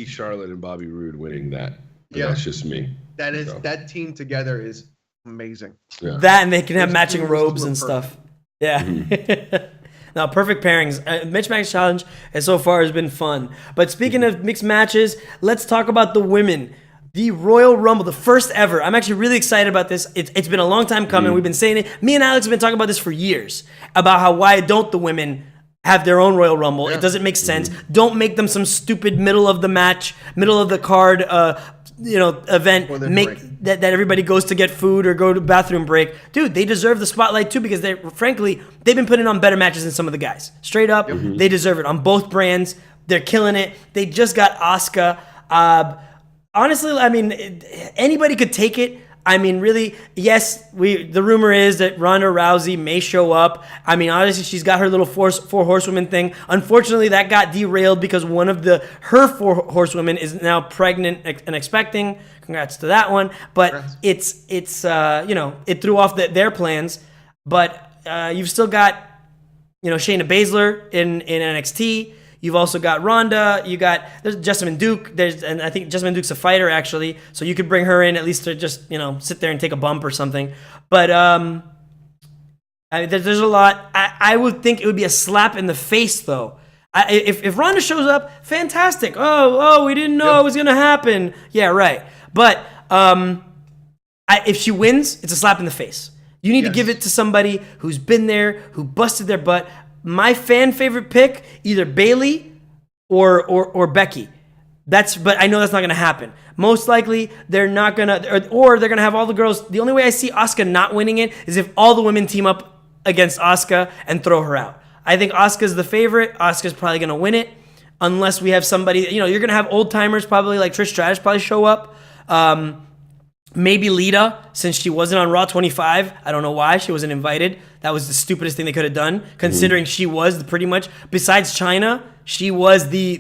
Charlotte and Bobby Roode winning that. Yeah, that's just me. That team together is amazing. Yeah. That, and they can have matching robes and stuff. Yeah. Now, perfect pairings. Mixed Match Challenge so far has been fun. But speaking of mixed matches, let's talk about the women. The Royal Rumble, the first ever. I'm actually really excited about this. It's been a long time coming. We've been saying it. Me and Alex have been talking about this for years, about why don't the women have their own Royal Rumble. Yeah. It doesn't make sense. Don't make them some stupid middle of the card event. That everybody goes to get food or go to bathroom break. Dude, they deserve the spotlight too, because they've been putting on better matches than some of the guys. Straight up, they deserve it on both brands. They're killing it. They just got Asuka. Honestly, I mean, anybody could take it. I mean, really, yes, the rumor is that Ronda Rousey may show up. I mean, honestly, she's got her little four horsewomen thing. Unfortunately, that got derailed because one of her 4 horsewomen is now pregnant and expecting. Congrats to that one. But it threw off their plans. But you've still got, Shayna Baszler in NXT. You've also got Ronda. There's Jessamine Duke. And I think Jessamine Duke's a fighter, actually. So you could bring her in at least to just, sit there and take a bump or something. But there's a lot. I would think it would be a slap in the face, though. If Ronda shows up, fantastic. Oh, we didn't know it was gonna happen. Yeah, right. But if she wins, it's a slap in the face. You need to give it to somebody who's been there, who busted their butt. My fan favorite pick, either Bayley or Becky. But I know that's not going to happen. Most likely, they're not going to, or they're going to have all the girls. The only way I see Asuka not winning it is if all the women team up against Asuka and throw her out. I think Asuka's the favorite. Asuka's probably going to win it, unless we have somebody, you're going to have old timers probably like Trish Stratus probably show up. Maybe Lita, since she wasn't on Raw 25. I don't know why she wasn't invited. That was the stupidest thing they could have done, considering she was pretty much, besides China, she was the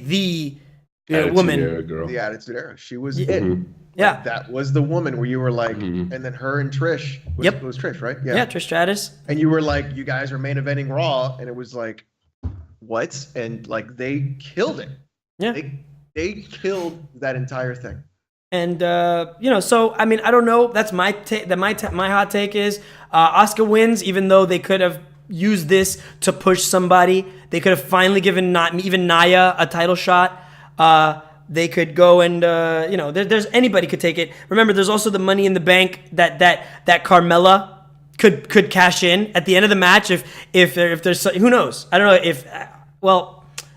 woman. Era girl. The Attitude Era. She was it. Yeah. Like, that was the woman where you were like, and then her and Trish. It was Trish, right? Yeah, Trish Stratus. And you were like, you guys are main eventing Raw, and it was like, what? And like, they killed it. Yeah. They killed that entire thing. And so I mean, I don't know. That's my take. My hot take is Asuka wins, even though they could have used this to push somebody. They could have finally given even Nia a title shot. They could go and there's anybody could take it. Remember, there's also the Money in the Bank that Carmella could cash in at the end of the match if there's who knows. I don't know if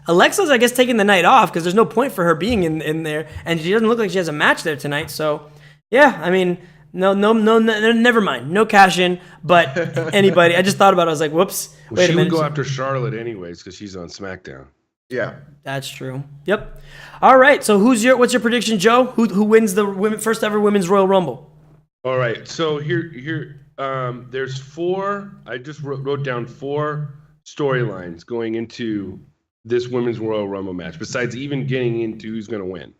Alexa's, I guess, taking the night off because there's no point for her being in there, and she doesn't look like she has a match there tonight. So, yeah, I mean, no, never mind. No cash in, but anybody. I just thought about it. I was like, whoops. Wait a minute. She would go after Charlotte anyways because she's on SmackDown. Yeah, that's true. Yep. All right. So, what's your prediction, Joe? Who wins the first ever Women's Royal Rumble? All right. So here, there's 4. I just wrote down 4 storylines going into this Women's Royal Rumble match, besides even getting into who's going to win.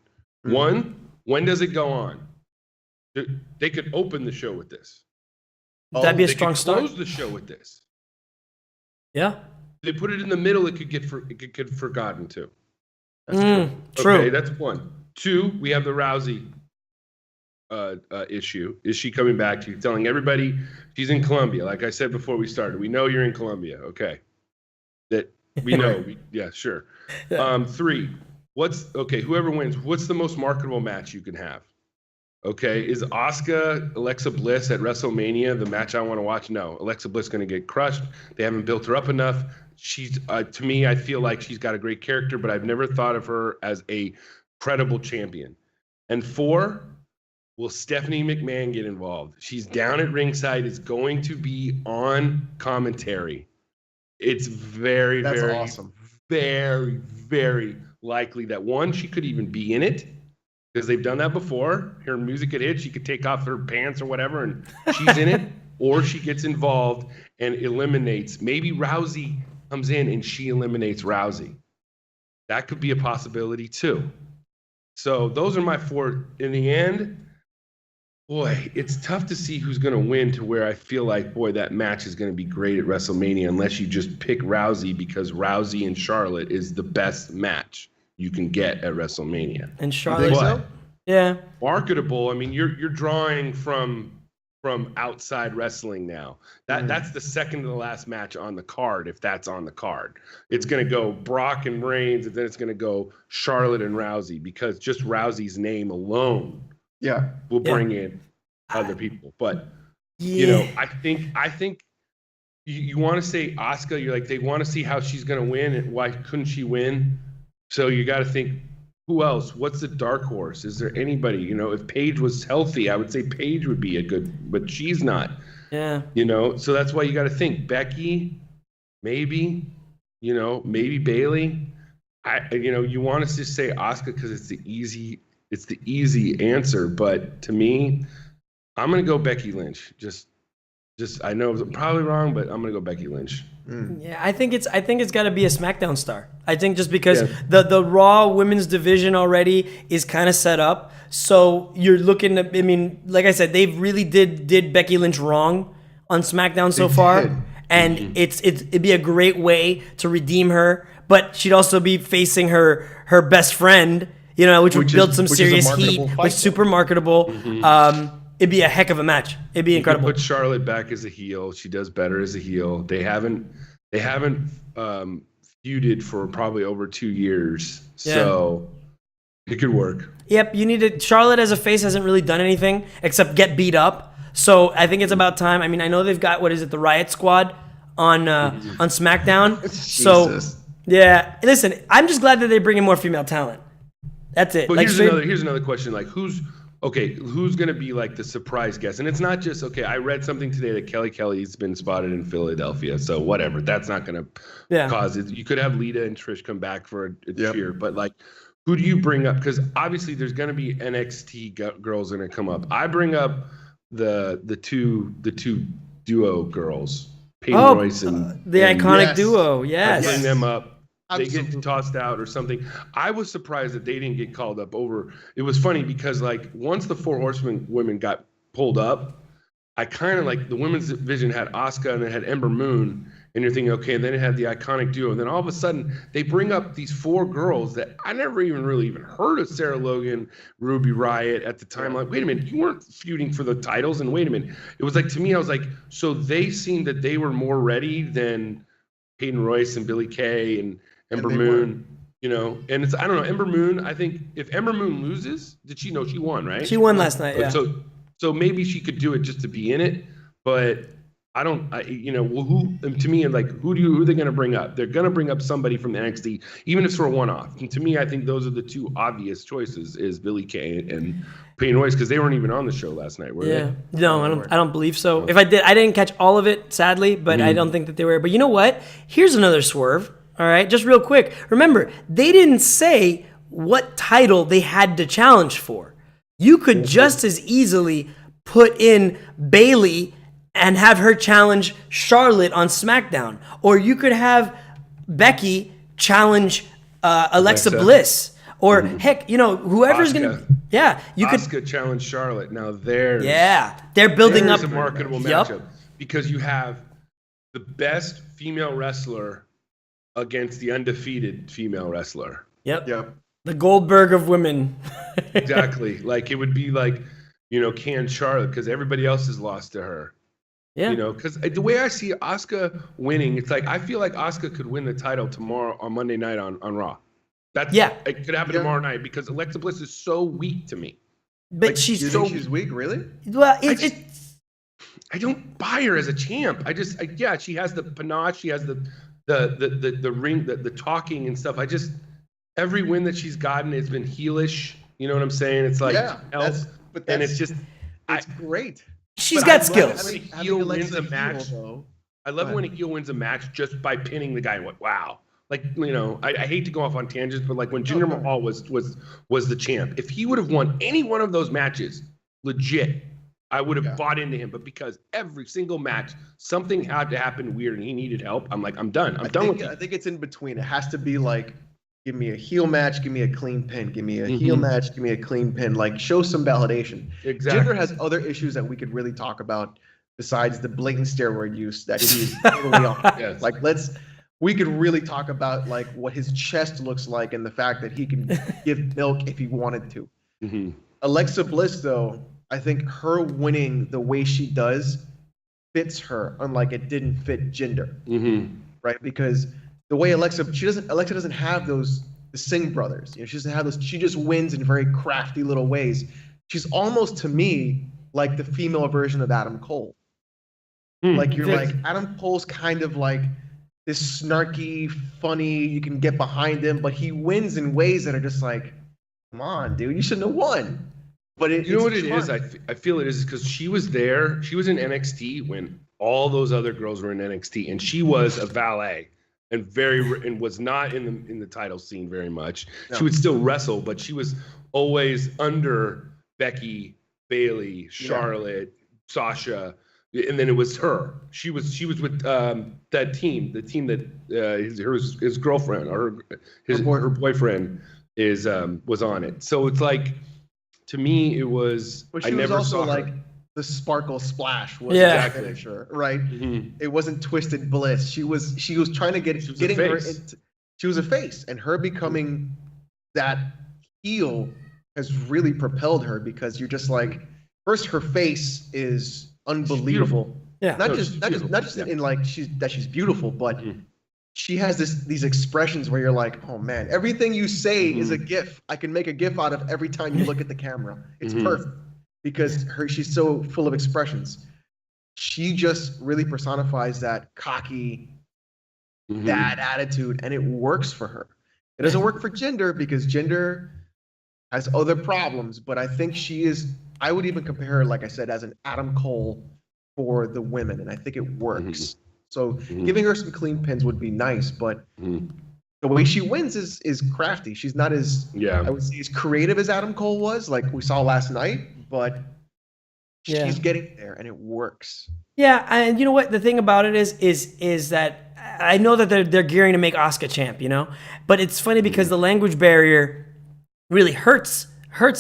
1, when does it go on? They could open the show with this. That'd be a strong start. Close the show with this. Yeah. They put it in the middle, it could get forgotten too. That's true. Okay, that's 1. 2, we have the Rousey issue. Is she coming back? She's telling everybody she's in Colombia. Like I said before we started, we know you're in Colombia. Okay. That we know. Yeah, sure. 3, whoever wins, what's the most marketable match you can have? Okay, is Asuka Alexa Bliss at WrestleMania the match I want to watch? No, Alexa Bliss going to get crushed. They haven't built her up enough. She's to me, I feel like she's got a great character, but I've never thought of her as a credible champion. And 4, will Stephanie McMahon get involved? She's down at ringside, is going to be on commentary. It's very, That's very awesome. very, very likely that one, she could even be in it because they've done that before. Her music could hit, she could take off her pants or whatever, and she's in it, or she gets involved and eliminates. Maybe Rousey comes in and she eliminates Rousey. That could be a possibility too. So those are my 4. In the end, boy, it's tough to see who's going to win to where I feel like, boy, that match is going to be great at WrestleMania unless you just pick Rousey because Rousey and Charlotte is the best match you can get at WrestleMania. And Charlotte, so? yeah, Marketable. I mean, you're drawing from outside wrestling now. That's the second to the last match on the card, if that's on the card. It's going to go Brock and Reigns, and then it's going to go Charlotte and Rousey because just Rousey's name alone will bring in other people. But you know, I think you want to say Asuka, you're like, they want to see how she's going to win and why couldn't she win? So you got to think, who else? What's the dark horse? Is there anybody? You know, if Paige was healthy, I would say Paige would be a good, but she's not. Yeah. You know, so that's why you got to think Becky, maybe, you know, maybe Bailey. You want to just say Asuka because it's the easy answer. But to me, I'm gonna go Becky Lynch. Just I know I'm probably wrong, but I'm gonna go Becky Lynch. Yeah, I think it's got to be a SmackDown star. I think just because the Raw women's division already is kind of set up, so you're looking at. I mean, like I said, they really did Becky Lynch wrong on SmackDown so far, and it'd be a great way to redeem her. But she'd also be facing her best friend, you know, which would build some serious heat, which super marketable. It'd be a heck of a match. It'd be incredible. Put Charlotte back as a heel. She does better as a heel. They haven't feuded for probably over 2 years, so it could work. Yep, you need to. Charlotte as a face hasn't really done anything except get beat up. So I think it's about time. I mean, I know they've got the Riot Squad on SmackDown. So yeah, listen, I'm just glad that they're bringing more female talent. That's it. But here's another question: like who's going to be like the surprise guest? And it's not just, I read something today that Kelly Kelly's been spotted in Philadelphia. So whatever, that's not going to cause it. You could have Lita and Trish come back for a cheer, but like, who do you bring up? Because obviously there's going to be NXT girls going to come up. I bring up the two duo girls, Peyton Royce and the iconic duo. Yes, I bring them up. Absolutely. They get tossed out or something. I was surprised that they didn't get called up over. It was funny because like once the 4 Horsemen women got pulled up, I kind of like the women's division had Asuka and it had Ember Moon, and you're thinking, okay, and then it had the iconic duo, and then all of a sudden they bring up these 4 girls that I never even heard of. Sarah Logan, Ruby Riott at the time. Like, wait a minute, you weren't feuding for the titles, and wait a minute, it was like, to me, I was like, so they seemed that they were more ready than Peyton Royce and Billie Kay and Ember Moon, you know, and it's, I don't know, Ember Moon, I think if Ember Moon loses, she won, right? She won last night, yeah. So maybe she could do it just to be in it, but who, to me, like, who are they going to bring up? They're going to bring up somebody from NXT, even if it's for a one-off. And to me, I think those are the 2 obvious choices is Billie Kay and Peyton Royce, because they weren't even on the show last night, were they? No, I don't believe so. If I did, I didn't catch all of it, sadly, but I don't think that they were. But you know what? Here's another swerve. All right, just real quick. Remember, they didn't say what title they had to challenge for. You could just as easily put in Bailey and have her challenge Charlotte on SmackDown. Or you could have Becky challenge Alexa Bliss. Or heck, whoever's going to... Yeah, Asuka challenge Charlotte. Now they're building up... a marketable matchup. Because you have the best female wrestler against the undefeated female wrestler. Yep. The Goldberg of women. Exactly. Like it would be like, can Charlotte, because everybody else has lost to her. Yeah. Because the way I see Asuka winning, it's like I feel like Asuka could win the title tomorrow on Monday night on Raw. It could happen tomorrow night because Alexa Bliss is so weak to me. but Like, she's you so think she's weak, really? well. I don't buy her as a champ. Yeah, she has the panache, she has the ring, the talking and stuff. Every win that she's gotten has been heelish. You know what I'm saying? It's like and it's just it's great. She's got skills. When a heel wins a match. I love when a heel wins a match just by pinning the guy. And wow. Like, I hate to go off on tangents, but like when Jinder Mahal was the champ, if he would have won any one of those matches, legit, I would have bought into him. But because every single match, something had to happen weird and he needed help, I'm like, I'm done. I think it's in between. It has to be like, give me a heel match, give me a clean pin. Give me a heel match, give me a clean pin. Like, show some validation. Exactly. Jinder has other issues that we could really talk about besides the blatant steroid use that he's totally on. Yes. Like, we could really talk about like what his chest looks like and the fact that he can give milk if he wanted to. Mm-hmm. Alexa Bliss, though, I think her winning the way she does fits her, unlike it didn't fit Jinder, right? Because the way Alexa doesn't have the Singh brothers. She doesn't have those. She just wins in very crafty little ways. She's almost, to me, like the female version of Adam Cole. Like, you're like, Adam Cole's kind of like this snarky, funny, you can get behind him, but he wins in ways that are just like, come on, dude, you shouldn't have won. But you know what it is? I feel it is because she was there. She was in NXT when all those other girls were in NXT, and she was a valet and was not in the title scene very much. No. She would still wrestle, but she was always under Becky, Bayley, Charlotte, Sasha, and then it was her. She was with that team, the team that his girlfriend or her boyfriend was on it. So it's like, to me, it was. But she was also like the Sparkle Splash was the finisher, right? It wasn't Twisted Bliss. She was trying to getting her into. She was a face, and her becoming that heel has really propelled her, because you're just like, first, her face is unbelievable. Not just in like she's beautiful, but she has these expressions where you're like, oh man, everything you say is a GIF. I can make a GIF out of every time you look at the camera. It's perfect because she's so full of expressions. She just really personifies that cocky, bad attitude, and it works for her. It doesn't work for Jinder because Jinder has other problems, but I think I would even compare her, like I said, as an Adam Cole for the women, and I think it works. So giving her some clean pins would be nice, but the way she wins is crafty. She's not as I would say as creative as Adam Cole was, like we saw last night, but she's getting there and it works. Yeah, and you know what the thing about it is that I know that they're gearing to make Asuka champ, but it's funny because the language barrier really hurts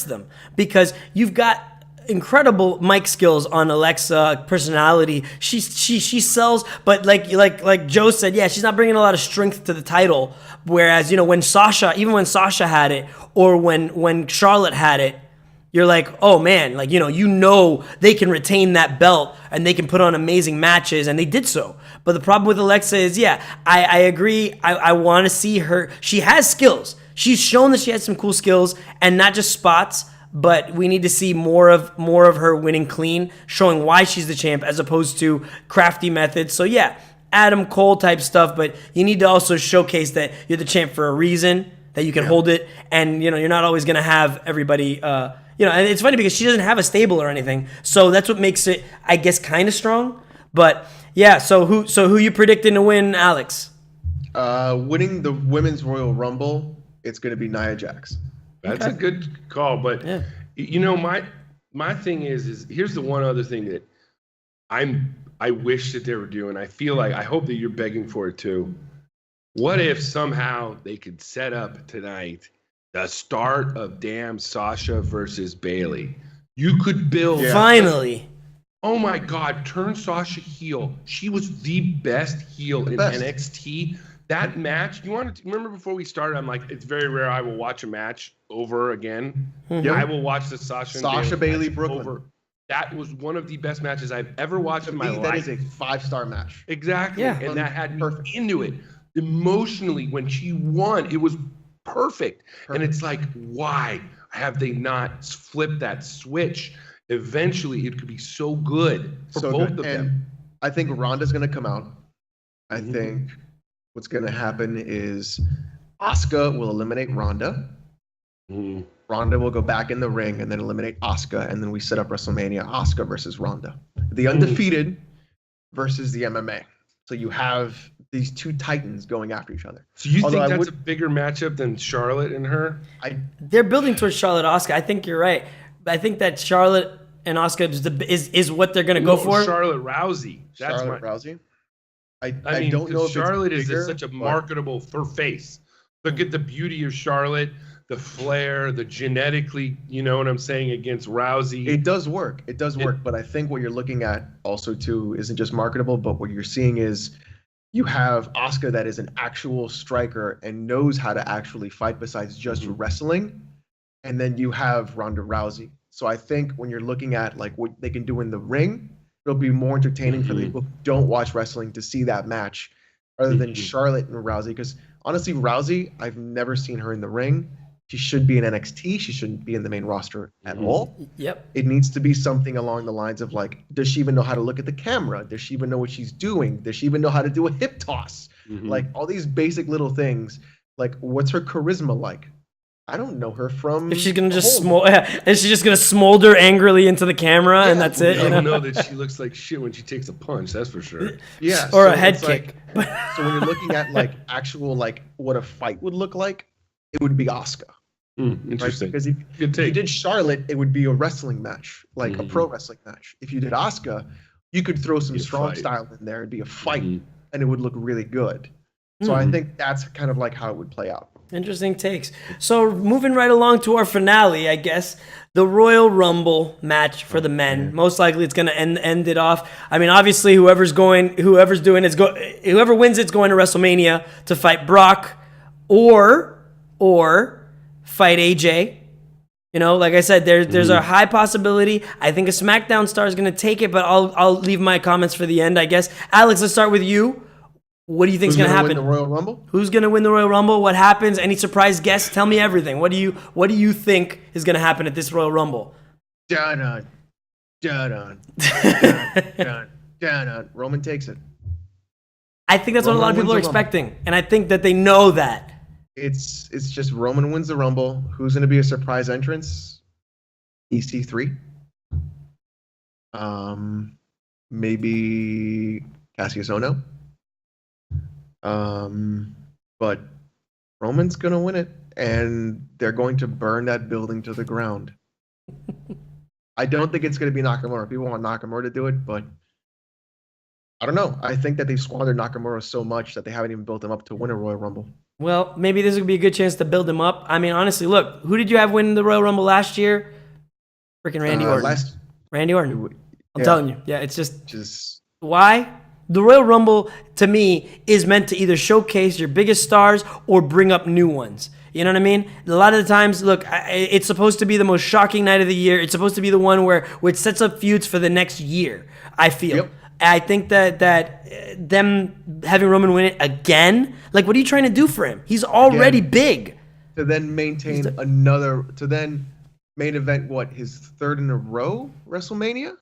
them, because you've got incredible mic skills on Alexa, personality. She sells, but like Joe said, she's not bringing a lot of strength to the title. Whereas when Sasha had it, or when Charlotte had it, you're like, oh man, like they can retain that belt and they can put on amazing matches, and they did so. But the problem with Alexa is, I agree. I want to see her. She has skills. She's shown that she has some cool skills, and not just spots. But we need to see more of her winning clean, showing why she's the champ, as opposed to crafty methods. So Adam Cole type stuff, but you need to also showcase that you're the champ for a reason, that you can hold it, and you're not always gonna have everybody. And it's funny because she doesn't have a stable or anything, so that's what makes it, I guess, kind of strong. But so who you predicting to win, Alex? Winning the Women's Royal Rumble, it's gonna be Nia Jax. That's a good call, but my thing is here's the one other thing that I wish that they were doing. I feel like, I hope that you're begging for it too. What if somehow they could set up tonight the start of damn Sasha versus Bayley? You could build finally. Oh my God, turn Sasha heel. She was the best heel in NXT. That match, you want to remember before we started, I'm like, it's very rare I will watch a match over again. I will watch the Sasha Bayley Brooklyn over. That was one of the best matches I've ever watched in my life. That is a 5-star match. Exactly. And that had me into it. Emotionally, when she won, it was perfect. And it's like, why? have they not flipped that switch? Eventually, it could be so good for both of them. I think Ronda's going to come out. I Mhm. think what's going to happen is Asuka will eliminate Ronda. Mhm. Ronda will go back in the ring and then eliminate Asuka, and then we set up WrestleMania, Asuka versus Ronda. The undefeated versus the MMA. So you have these two titans going after each other. So you think that's a bigger matchup than Charlotte and her? They're building towards Charlotte Asuka. I think you're right. I think that Charlotte and Asuka is what they're going to go for. Charlotte Rousey. That's Rousey. I mean, don't know if Charlotte it's bigger, is such a marketable for face. Look at the beauty of Charlotte, the flair, the genetically, you know what I'm saying, against Rousey. It does work. It does work. But I think what you're looking at also too isn't just marketable, but what you're seeing is you have Asuka that is an actual striker and knows how to actually fight besides just wrestling. And then you have Ronda Rousey. So I think when you're looking at like what they can do in the ring, it'll be more entertaining for the people who don't watch wrestling to see that match rather than Charlotte and Rousey. Because honestly, Rousey, I've never seen her in the ring. She should be in NXT. She shouldn't be in the main roster at all. Yep. It needs to be something along the lines of like, does she even know how to look at the camera? Does she even know what she's doing? Does she even know how to do a hip toss? Like all these basic little things. Like, what's her charisma like? I don't know her from. If she's gonna just is she just gonna smolder angrily into the camera and that's it? I don't know that she looks like shit when she takes a punch. That's for sure. Yeah, or a head kick. So when you're looking at like actual like what a fight would look like, it would be Asuka. Interesting. Right? Because if you did Charlotte, it would be a wrestling match, like a pro wrestling match. If you did Asuka, you could throw some strong style in there. It'd be a fight, and it would look really good. So I think that's kind of like how it would play out. Interesting takes. So moving right along to our finale, I guess, the Royal Rumble match for the men. Most likely it's going to end it off. I mean, obviously whoever wins it's going to WrestleMania to fight Brock or fight AJ. You know, like I said, there's a high possibility. I think a SmackDown star is going to take it, but I'll leave my comments for the end, I guess. Alex, let's start with you. What do you think is going to happen? Win the Royal Rumble? Who's going to win the Royal Rumble? What happens? Any surprise guests? Tell me everything. What do you think is going to happen at this Royal Rumble? Dun-dun. Roman takes it. I think that's what a lot of people are expecting, and I think that they know that. It's just Roman wins the Rumble. Who's going to be a surprise entrance? EC3. Maybe Cassius Ohno. But Roman's gonna win it, and they're going to burn that building to the ground. I don't think it's gonna be Nakamura. People want Nakamura to do it, but I don't know. I think that they've squandered Nakamura so much that they haven't even built him up to win a Royal Rumble. Well, maybe this would be a good chance to build him up. I mean, honestly, look, who did you have win the Royal Rumble last year? Freaking Randy Orton. Randy Orton. I'm telling you. Yeah, it's just why? The Royal Rumble, to me, is meant to either showcase your biggest stars or bring up new ones. You know what I mean? A lot of the times, look, it's supposed to be the most shocking night of the year. It's supposed to be the one where it sets up feuds for the next year, I feel. Yep. I think that them having Roman win it again, like, what are you trying to do for him? He's already big. To then maintain to then main event, his third in a row WrestleMania?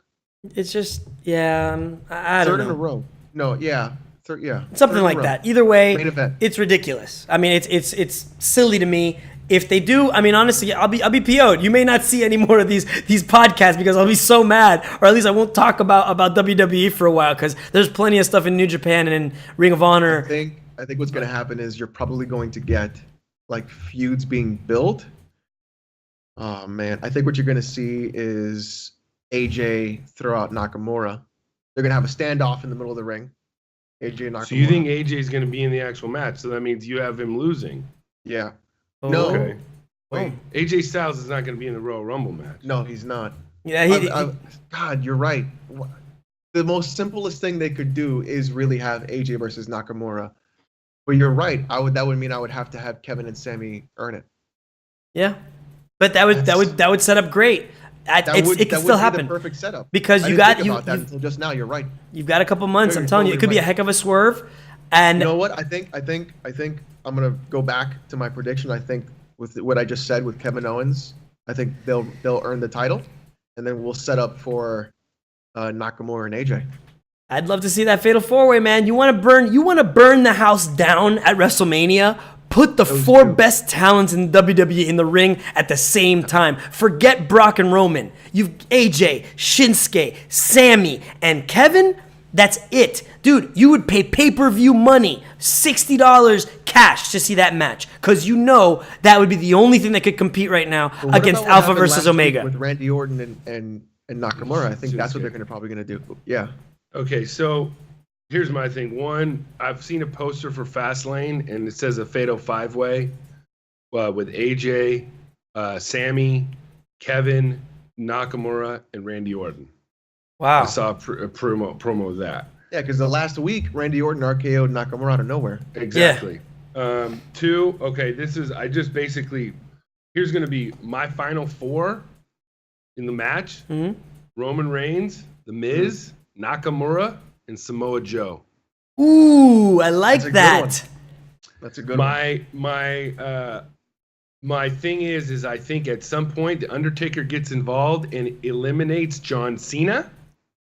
It's just, I don't know. Third in a row. No, yeah. Something like that. Either way, it's ridiculous. I mean, it's silly to me. If they do, I mean, honestly, I'll be PO'd. You may not see any more of these podcasts because I'll be so mad, or at least I won't talk about WWE for a while because there's plenty of stuff in New Japan and in Ring of Honor. I think what's going to happen is you're probably going to get like feuds being built. Oh man, I think what you're going to see is AJ throw out Nakamura. They're going to have a standoff in the middle of the ring. AJ and Nakamura. So you think AJ is going to be in the actual match? So that means you have him losing. Yeah. Oh. No. Okay. Wait. AJ Styles is not going to be in the Royal Rumble match. No, he's not. Yeah. God, you're right. The most simplest thing they could do is really have AJ versus Nakamura. But you're right. That would mean I would have to have Kevin and Sammy earn it. Yeah. But that would set up great. It can still happen. The perfect setup. Because until just now. You're right. You've got a couple months. I'm telling you, it could be a heck of a swerve. And you know what? I think I'm gonna go back to my prediction. I think with what I just said with Kevin Owens, I think they'll earn the title, and then we'll set up for Nakamura and AJ. I'd love to see that fatal four-way, man. You want to burn the house down at WrestleMania? Put the four best talents in WWE in the ring at the same time. Forget Brock and Roman. You've AJ, Shinsuke, Sammy, and Kevin. That's it. Dude, you would pay pay-per-view money, $60 cash to see that match, because you know that would be the only thing that could compete right now against Alpha versus Omega. With Randy Orton and Nakamura, I think that's what they're probably going to do. Yeah. Okay, so here's my thing. One, I've seen a poster for Fastlane, and it says a fatal five-way with AJ, Sammy, Kevin, Nakamura, and Randy Orton. Wow. I saw a promo of that. Yeah, because the last week, Randy Orton RKO'd Nakamura out of nowhere. Exactly. Yeah. Two, okay, here's going to be my final four in the match. Mm-hmm. Roman Reigns, The Miz, Nakamura, and Samoa Joe. Ooh, I like that. That's a good one. My thing is I think at some point the Undertaker gets involved and eliminates John Cena.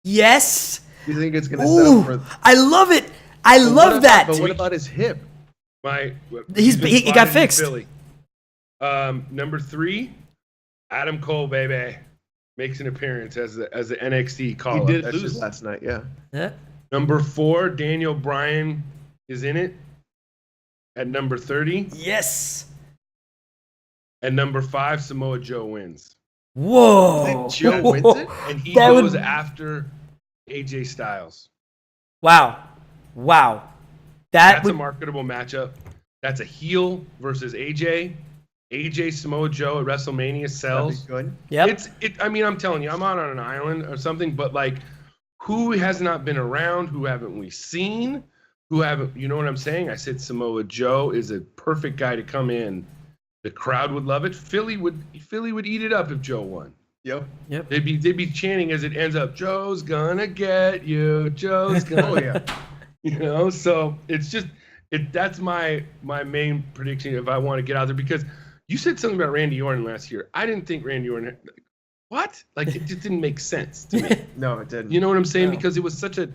Yes. You think it's going to set up for? I love it. I love that. But what about his hip? He got fixed. Number 3, Adam Cole, baby, makes an appearance as the NXT call-up. He did lose last night, yeah. Number 4, Daniel Bryan is in it at number 30. Yes. And number 5, Samoa Joe wins. Whoa. Joe wins it? And he goes after AJ Styles. Wow. That's a marketable matchup. That's a heel versus AJ. AJ Samoa Joe at WrestleMania sells. Good. Yep. I mean, I'm telling you, I'm on an island or something, but like, who has not been around? Who haven't we seen? You know what I'm saying? I said Samoa Joe is a perfect guy to come in. The crowd would love it. Philly would eat it up if Joe won. Yep. They'd be chanting as it ends up, Joe's gonna get you. Joe's gonna. Oh yeah. You know, so it's just that's my main prediction if I want to get out there, because you said something about Randy Orton last year. I didn't think Randy Orton. What? Like, it just didn't make sense to me. No, it didn't. You know what I'm saying? No. Because it was such the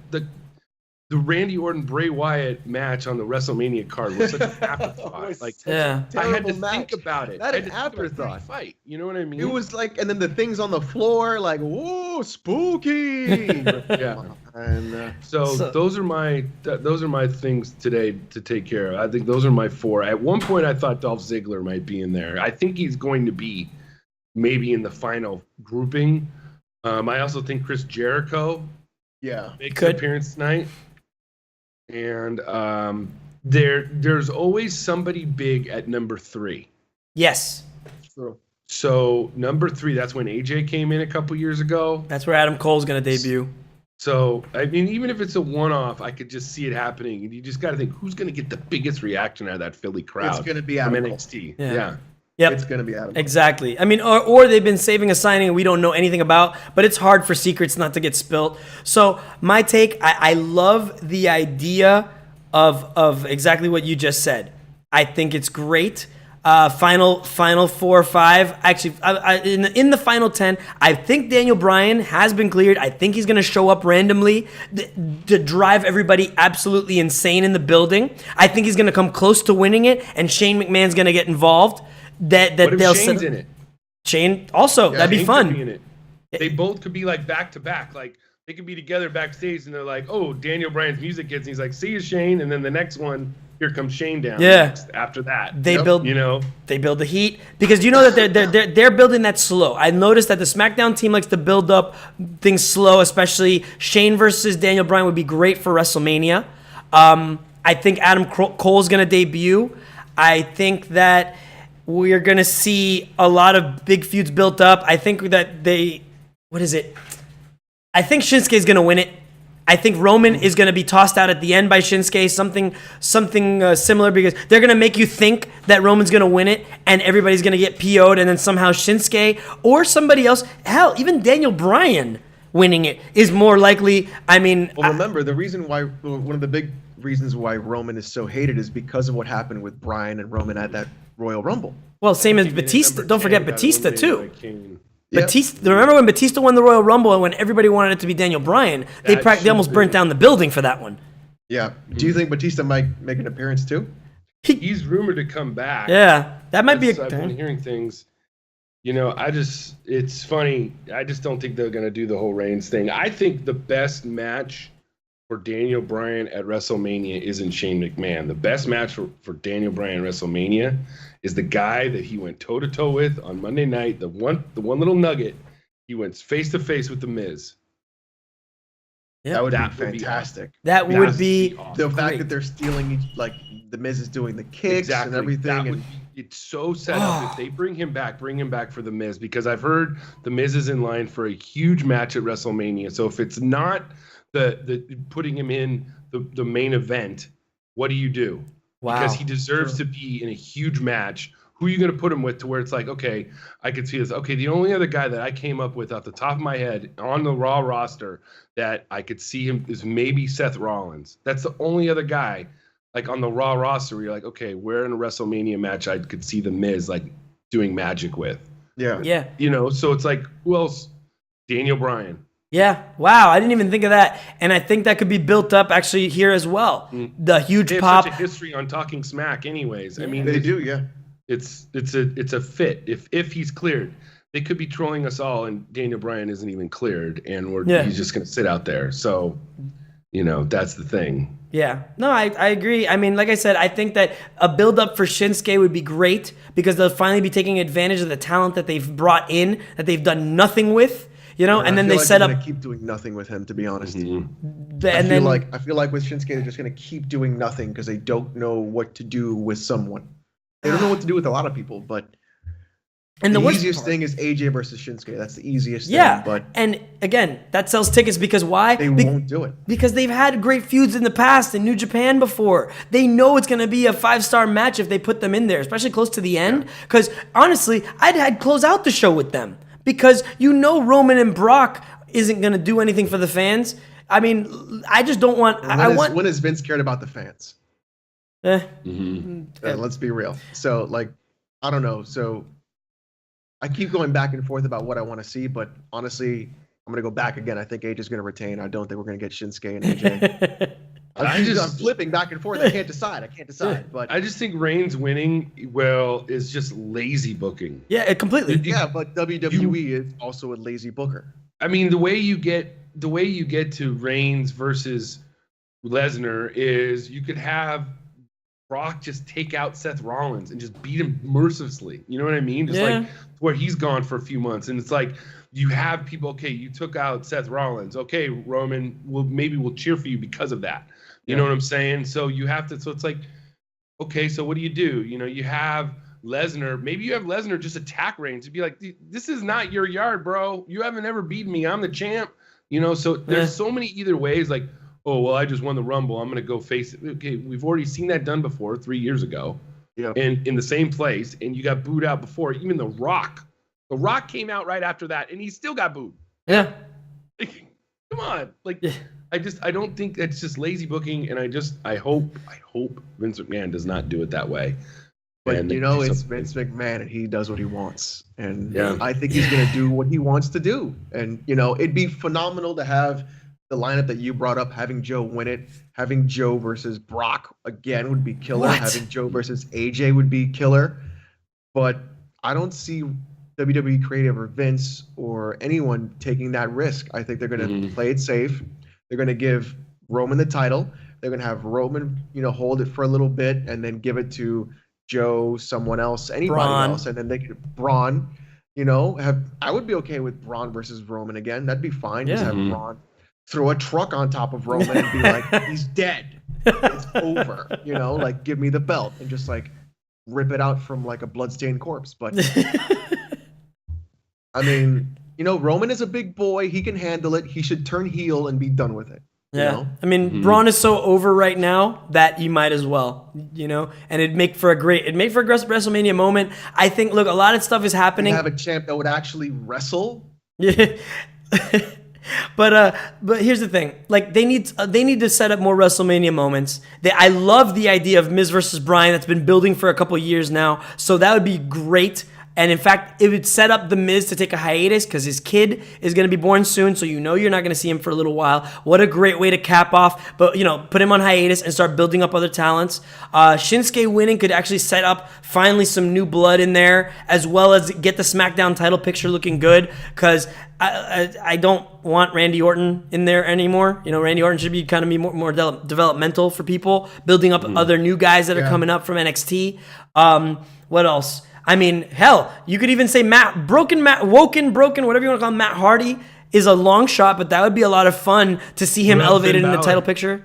Randy Orton Bray Wyatt match on the WrestleMania card was such an afterthought. Like, yeah, I had to match. think about it. That an afterthought fight. You know what I mean? It was like, and then the things on the floor, like, whoa, spooky. Yeah. And so those are my things today to take care of. I think those are my 4. At one point, I thought Dolph Ziggler might be in there. I think he's going to be maybe in the final grouping. I also think Chris Jericho makes an appearance tonight. And there's always somebody big at number 3. Yes. True. So number 3, that's when AJ came in a couple years ago. That's where Adam Cole's going to debut. So, I mean, even if it's a one-off, I could just see it happening. And you just got to think, who's going to get the biggest reaction out of that Philly crowd? It's going to be Adam Cole. NXT. Yeah. Yep. It's going to be Adam Cole. Exactly. I mean, or they've been saving a signing we don't know anything about, but it's hard for secrets not to get spilt. So my take, I love the idea of exactly what you just said. I think it's great. Final 4 or 5. Actually, in the final 10, I think Daniel Bryan has been cleared. I think he's going to show up randomly to drive everybody absolutely insane in the building. I think he's going to come close to winning it, and Shane McMahon's going to get involved. What if Shane's in it? Shane also, that'd be Shane fun. could be in it. They both could be like back to back. Like, they could be together backstage, and they're like, "Oh, Daniel Bryan's music hits," and he's like, "See you, Shane," and then the next one, here comes Shane down. Yeah. After that, They build the heat, because you know that they're building that slow. I noticed that the SmackDown team likes to build up things slow, especially Shane versus Daniel Bryan would be great for WrestleMania. I think Adam Cole's gonna debut. I think that we're going to see a lot of big feuds built up. I think that I think Shinsuke's going to win it. I think Roman is going to be tossed out at the end by Shinsuke, something similar, because they're going to make you think that Roman's going to win it and everybody's going to get PO'd, and then somehow Shinsuke or somebody else, hell, even Daniel Bryan winning it is more likely. I mean, well, remember, one of the big reasons why Roman is so hated is because of what happened with Bryan and Roman at that Royal Rumble. Well, same as Came in at Batista. number Don't 10, forget got Batista eliminated too. by Kane. Yep. Batista. Remember when Batista won the Royal Rumble and when everybody wanted it to be Daniel Bryan? They That they should've almost burnt been- down the building for that one. Yeah. Do you think Batista might make an appearance too? He's rumored to come back. Yeah, that might be I've a been thing. hearing things. It's funny. I just don't think they're going to do the whole Reigns thing. I think the best match for Daniel Bryan at WrestleMania isn't Shane McMahon. The best match for Daniel Bryan at WrestleMania is the guy that he went toe-to-toe with on Monday night, the one little nugget. He went face-to-face with The Miz. Yep. That would That be would be fantastic. That would be awesome. The fact great. that they're stealing like the Miz is doing the kicks and everything. That would And be, it's so set up. If they bring him back for The Miz, because I've heard The Miz is in line for a huge match at WrestleMania. So if it's not the putting him in the main event, what do you do? Wow. Because he deserves to be in a huge match. Who are you going to put him with to where it's like, okay, I could see this. Okay, the only other guy that I came up with off the top of my head on the Raw roster that I could see him is maybe Seth Rollins. That's the only other guy, like on the Raw roster where you're like, okay, where in a WrestleMania match I could see The Miz like doing magic with. yeah. Yeah. So it's like, who else? Daniel Bryan. Yeah. Wow. I didn't even think of that. And I think that could be built up actually here as well. The huge They have pop. such a history on talking smack anyways. I mean, They do, yeah. it's a fit. If he's cleared, they could be trolling us all, and Daniel Bryan isn't even cleared, and he's just going to sit out there. So, that's the thing. Yeah. No, I agree. I mean, like I said, I think that a build up for Shinsuke would be great because they'll finally be taking advantage of the talent that they've brought in, that they've done nothing with, and then they set up. They're gonna keep doing nothing with him, to be honest. Mm-hmm. I feel like with Shinsuke, they're just gonna keep doing nothing because they don't know what to do with someone. They don't know what to do with a lot of people, but And the worst easiest part- thing is AJ versus Shinsuke. That's the easiest Yeah. thing, but And again, that sells tickets because why? they won't do it. Because they've had great feuds in the past in New Japan before. They know it's going to be a 5-star match if they put them in there, especially close to the end. Because honestly, I'd close out the show with them because Roman and Brock isn't going to do anything for the fans. I mean, I just don't want. When has Vince cared about the fans? Let's be real. So, I don't know. So, I keep going back and forth about what I want to see, but honestly, I'm gonna go back again. I think AJ's gonna retain. I don't think we're gonna get Shinsuke and AJ. I'm flipping back and forth. I can't decide. But I just think Reigns winning, is just lazy booking. Yeah, completely. yeah, but WWE is also a lazy booker. I mean, the way you get to Reigns versus Lesnar is you could have Brock just take out Seth Rollins and just beat him mercilessly. You know what I mean? Just like where he's gone for a few months, and it's like you have people. Okay, you took out Seth Rollins. Okay, Roman, we'll cheer for you because of that. You know what I'm saying? So you have to. So it's like, okay, so what do? You have Lesnar. Maybe you have Lesnar just attack Reigns to be like, this is not your yard, bro. You haven't ever beaten me. I'm the champ. So there's so many either ways. Like, oh, well, I just won the Rumble. I'm going to go face it. Okay, we've already seen that done before 3 years ago. Yeah. And in the same place, and you got booed out before. Even The Rock. The Rock came out right after that, and he still got booed. Yeah. Come on. I don't think that's just lazy booking, and I hope Vince McMahon does not do it that way. But it's Vince McMahon, and he does what he wants. And Yeah. I think he's going to do what he wants to do. And, it'd be phenomenal to have the lineup that you brought up, having Joe win it, having Joe versus Brock again would be killer. What? Having Joe versus AJ would be killer. But I don't see WWE Creative or Vince or anyone taking that risk. I think they're going to play it safe. They're going to give Roman the title. They're going to have Roman, hold it for a little bit and then give it to Joe, someone else, anybody Braun. else, and then they could Braun. I would be okay with Braun versus Roman again. That'd be fine. Just have Braun throw a truck on top of Roman and be like, he's dead. It's over. Give me the belt and just rip it out from a bloodstained corpse. But I mean, Roman is a big boy. He can handle it. He should turn heel and be done with it. Yeah. I mean, Braun is so over right now that you might as well, and it'd make for a WrestleMania moment. I think, look, a lot of stuff is happening. Have a champ that would actually wrestle. Yeah. But here's the thing: like they need to set up more WrestleMania moments. I love the idea of Miz versus Bryan that's been building for a couple years now. So that would be great. And in fact, it would set up the Miz to take a hiatus because his kid is going to be born soon. So you're not going to see him for a little while. What a great way to cap off, but put him on hiatus and start building up other talents. Shinsuke winning could actually set up finally some new blood in there, as well as get the SmackDown title picture looking good. Because I don't want Randy Orton in there anymore. Randy Orton should be kind of be more developmental for people, building up other new guys that are coming up from NXT. What else? I mean, hell, you could even say Broken, whatever you want to call him, Matt Hardy is a long shot, but that would be a lot of fun to see him elevated in the title picture.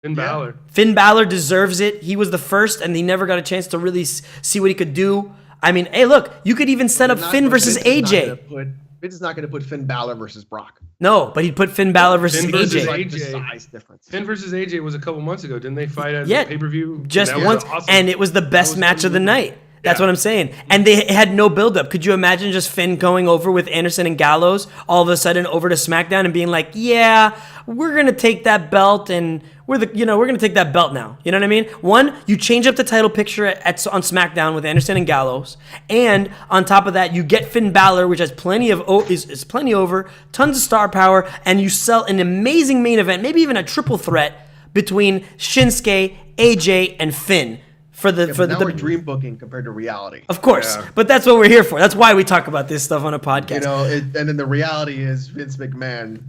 Finn Balor. Finn Balor deserves it. He was the first, and he never got a chance to really see what he could do. I mean, hey, look, you could even set up Finn versus AJ. Vince is not going to put Finn Balor versus Brock. No, but he'd put Finn Balor versus AJ. Like the size difference. Finn versus AJ was a couple months ago. Didn't they fight at the pay-per-view? Just once, awesome. And it was the best match of the night. That's what I'm saying. And they had no buildup. Could you imagine just Finn going over with Anderson and Gallows all of a sudden over to SmackDown and being like, yeah, we're going to take that belt and we're going to take that belt now. You know what I mean? One, you change up the title picture on SmackDown with Anderson and Gallows. And on top of that, you get Finn Balor, which has plenty of is plenty over, tons of star power, and you sell an amazing main event, maybe even a triple threat between Shinsuke, AJ, and Finn. Now we're dream booking compared to reality. Of course, but that's what we're here for. That's why we talk about this stuff on a podcast. And then the reality is Vince McMahon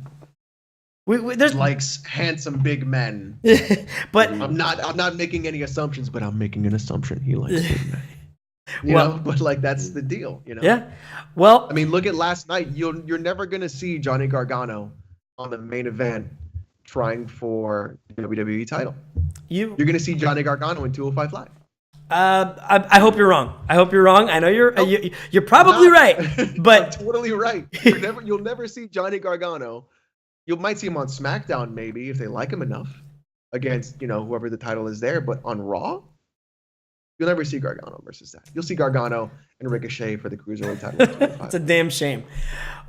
likes handsome big men. But I'm not making any assumptions, but I'm making an assumption. He likes big men. But like that's the deal. Yeah. Well, I mean, look at last night. You're never gonna see Johnny Gargano on the main event trying for the WWE title. You're gonna see Johnny Gargano in 205 Live. I hope you're wrong. I know you're probably right, but I'm totally right. You'll never see Johnny Gargano. You might see him on SmackDown maybe if they like him enough against whoever the title is there. But on Raw, you'll never see Gargano versus that. You'll see Gargano and Ricochet for the Cruiserweight title. It's a damn shame.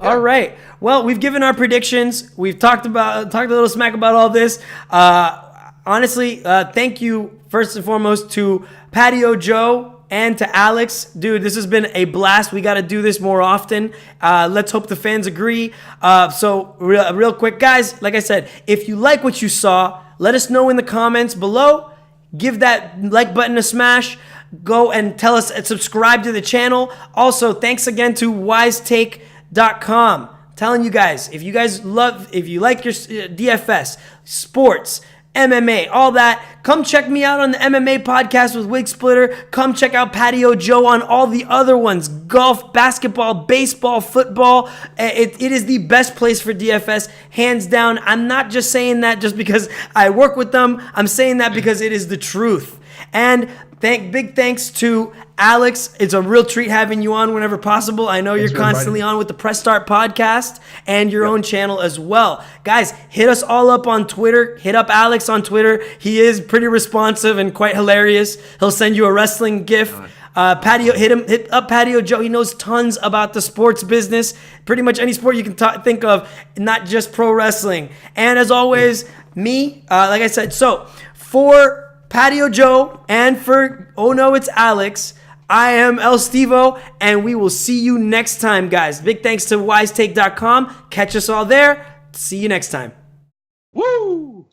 Yeah. All right. Well, we've given our predictions. We've talked a little smack about all this. Honestly, thank you first and foremost to Patio Joe and to Alex. Dude, this has been a blast. We got to do this more often. Let's hope the fans agree. So real quick, guys, like I said, if you like what you saw, let us know in the comments below. Give that like button a smash. Go and tell us and subscribe to the channel. Also, thanks again to wisetake.com. Telling you guys, if you like your DFS, sports, MMA, all that, come check me out on the MMA podcast with Wig Splitter. Come check out Patio Joe on all the other ones. Golf, basketball, baseball, football. It is the best place for DFS, hands down. I'm not just saying that just because I work with them. I'm saying that because it is the truth. And big thanks to Alex. It's a real treat having you on whenever possible. I know you're constantly on with the Press Start podcast and your own channel as well. Guys, hit us all up on Twitter. Hit up Alex on Twitter. He is pretty responsive and quite hilarious. He'll send you a wrestling gif. Hit up Patio Joe. He knows tons about the sports business. Pretty much any sport you can think of, not just pro wrestling. And as always, me, like I said, so for Patio Joe and for Oh No, It's Alex, I am El Stevo, and we will see you next time, guys. Big thanks to wisetake.com. Catch us all there. See you next time. Woo!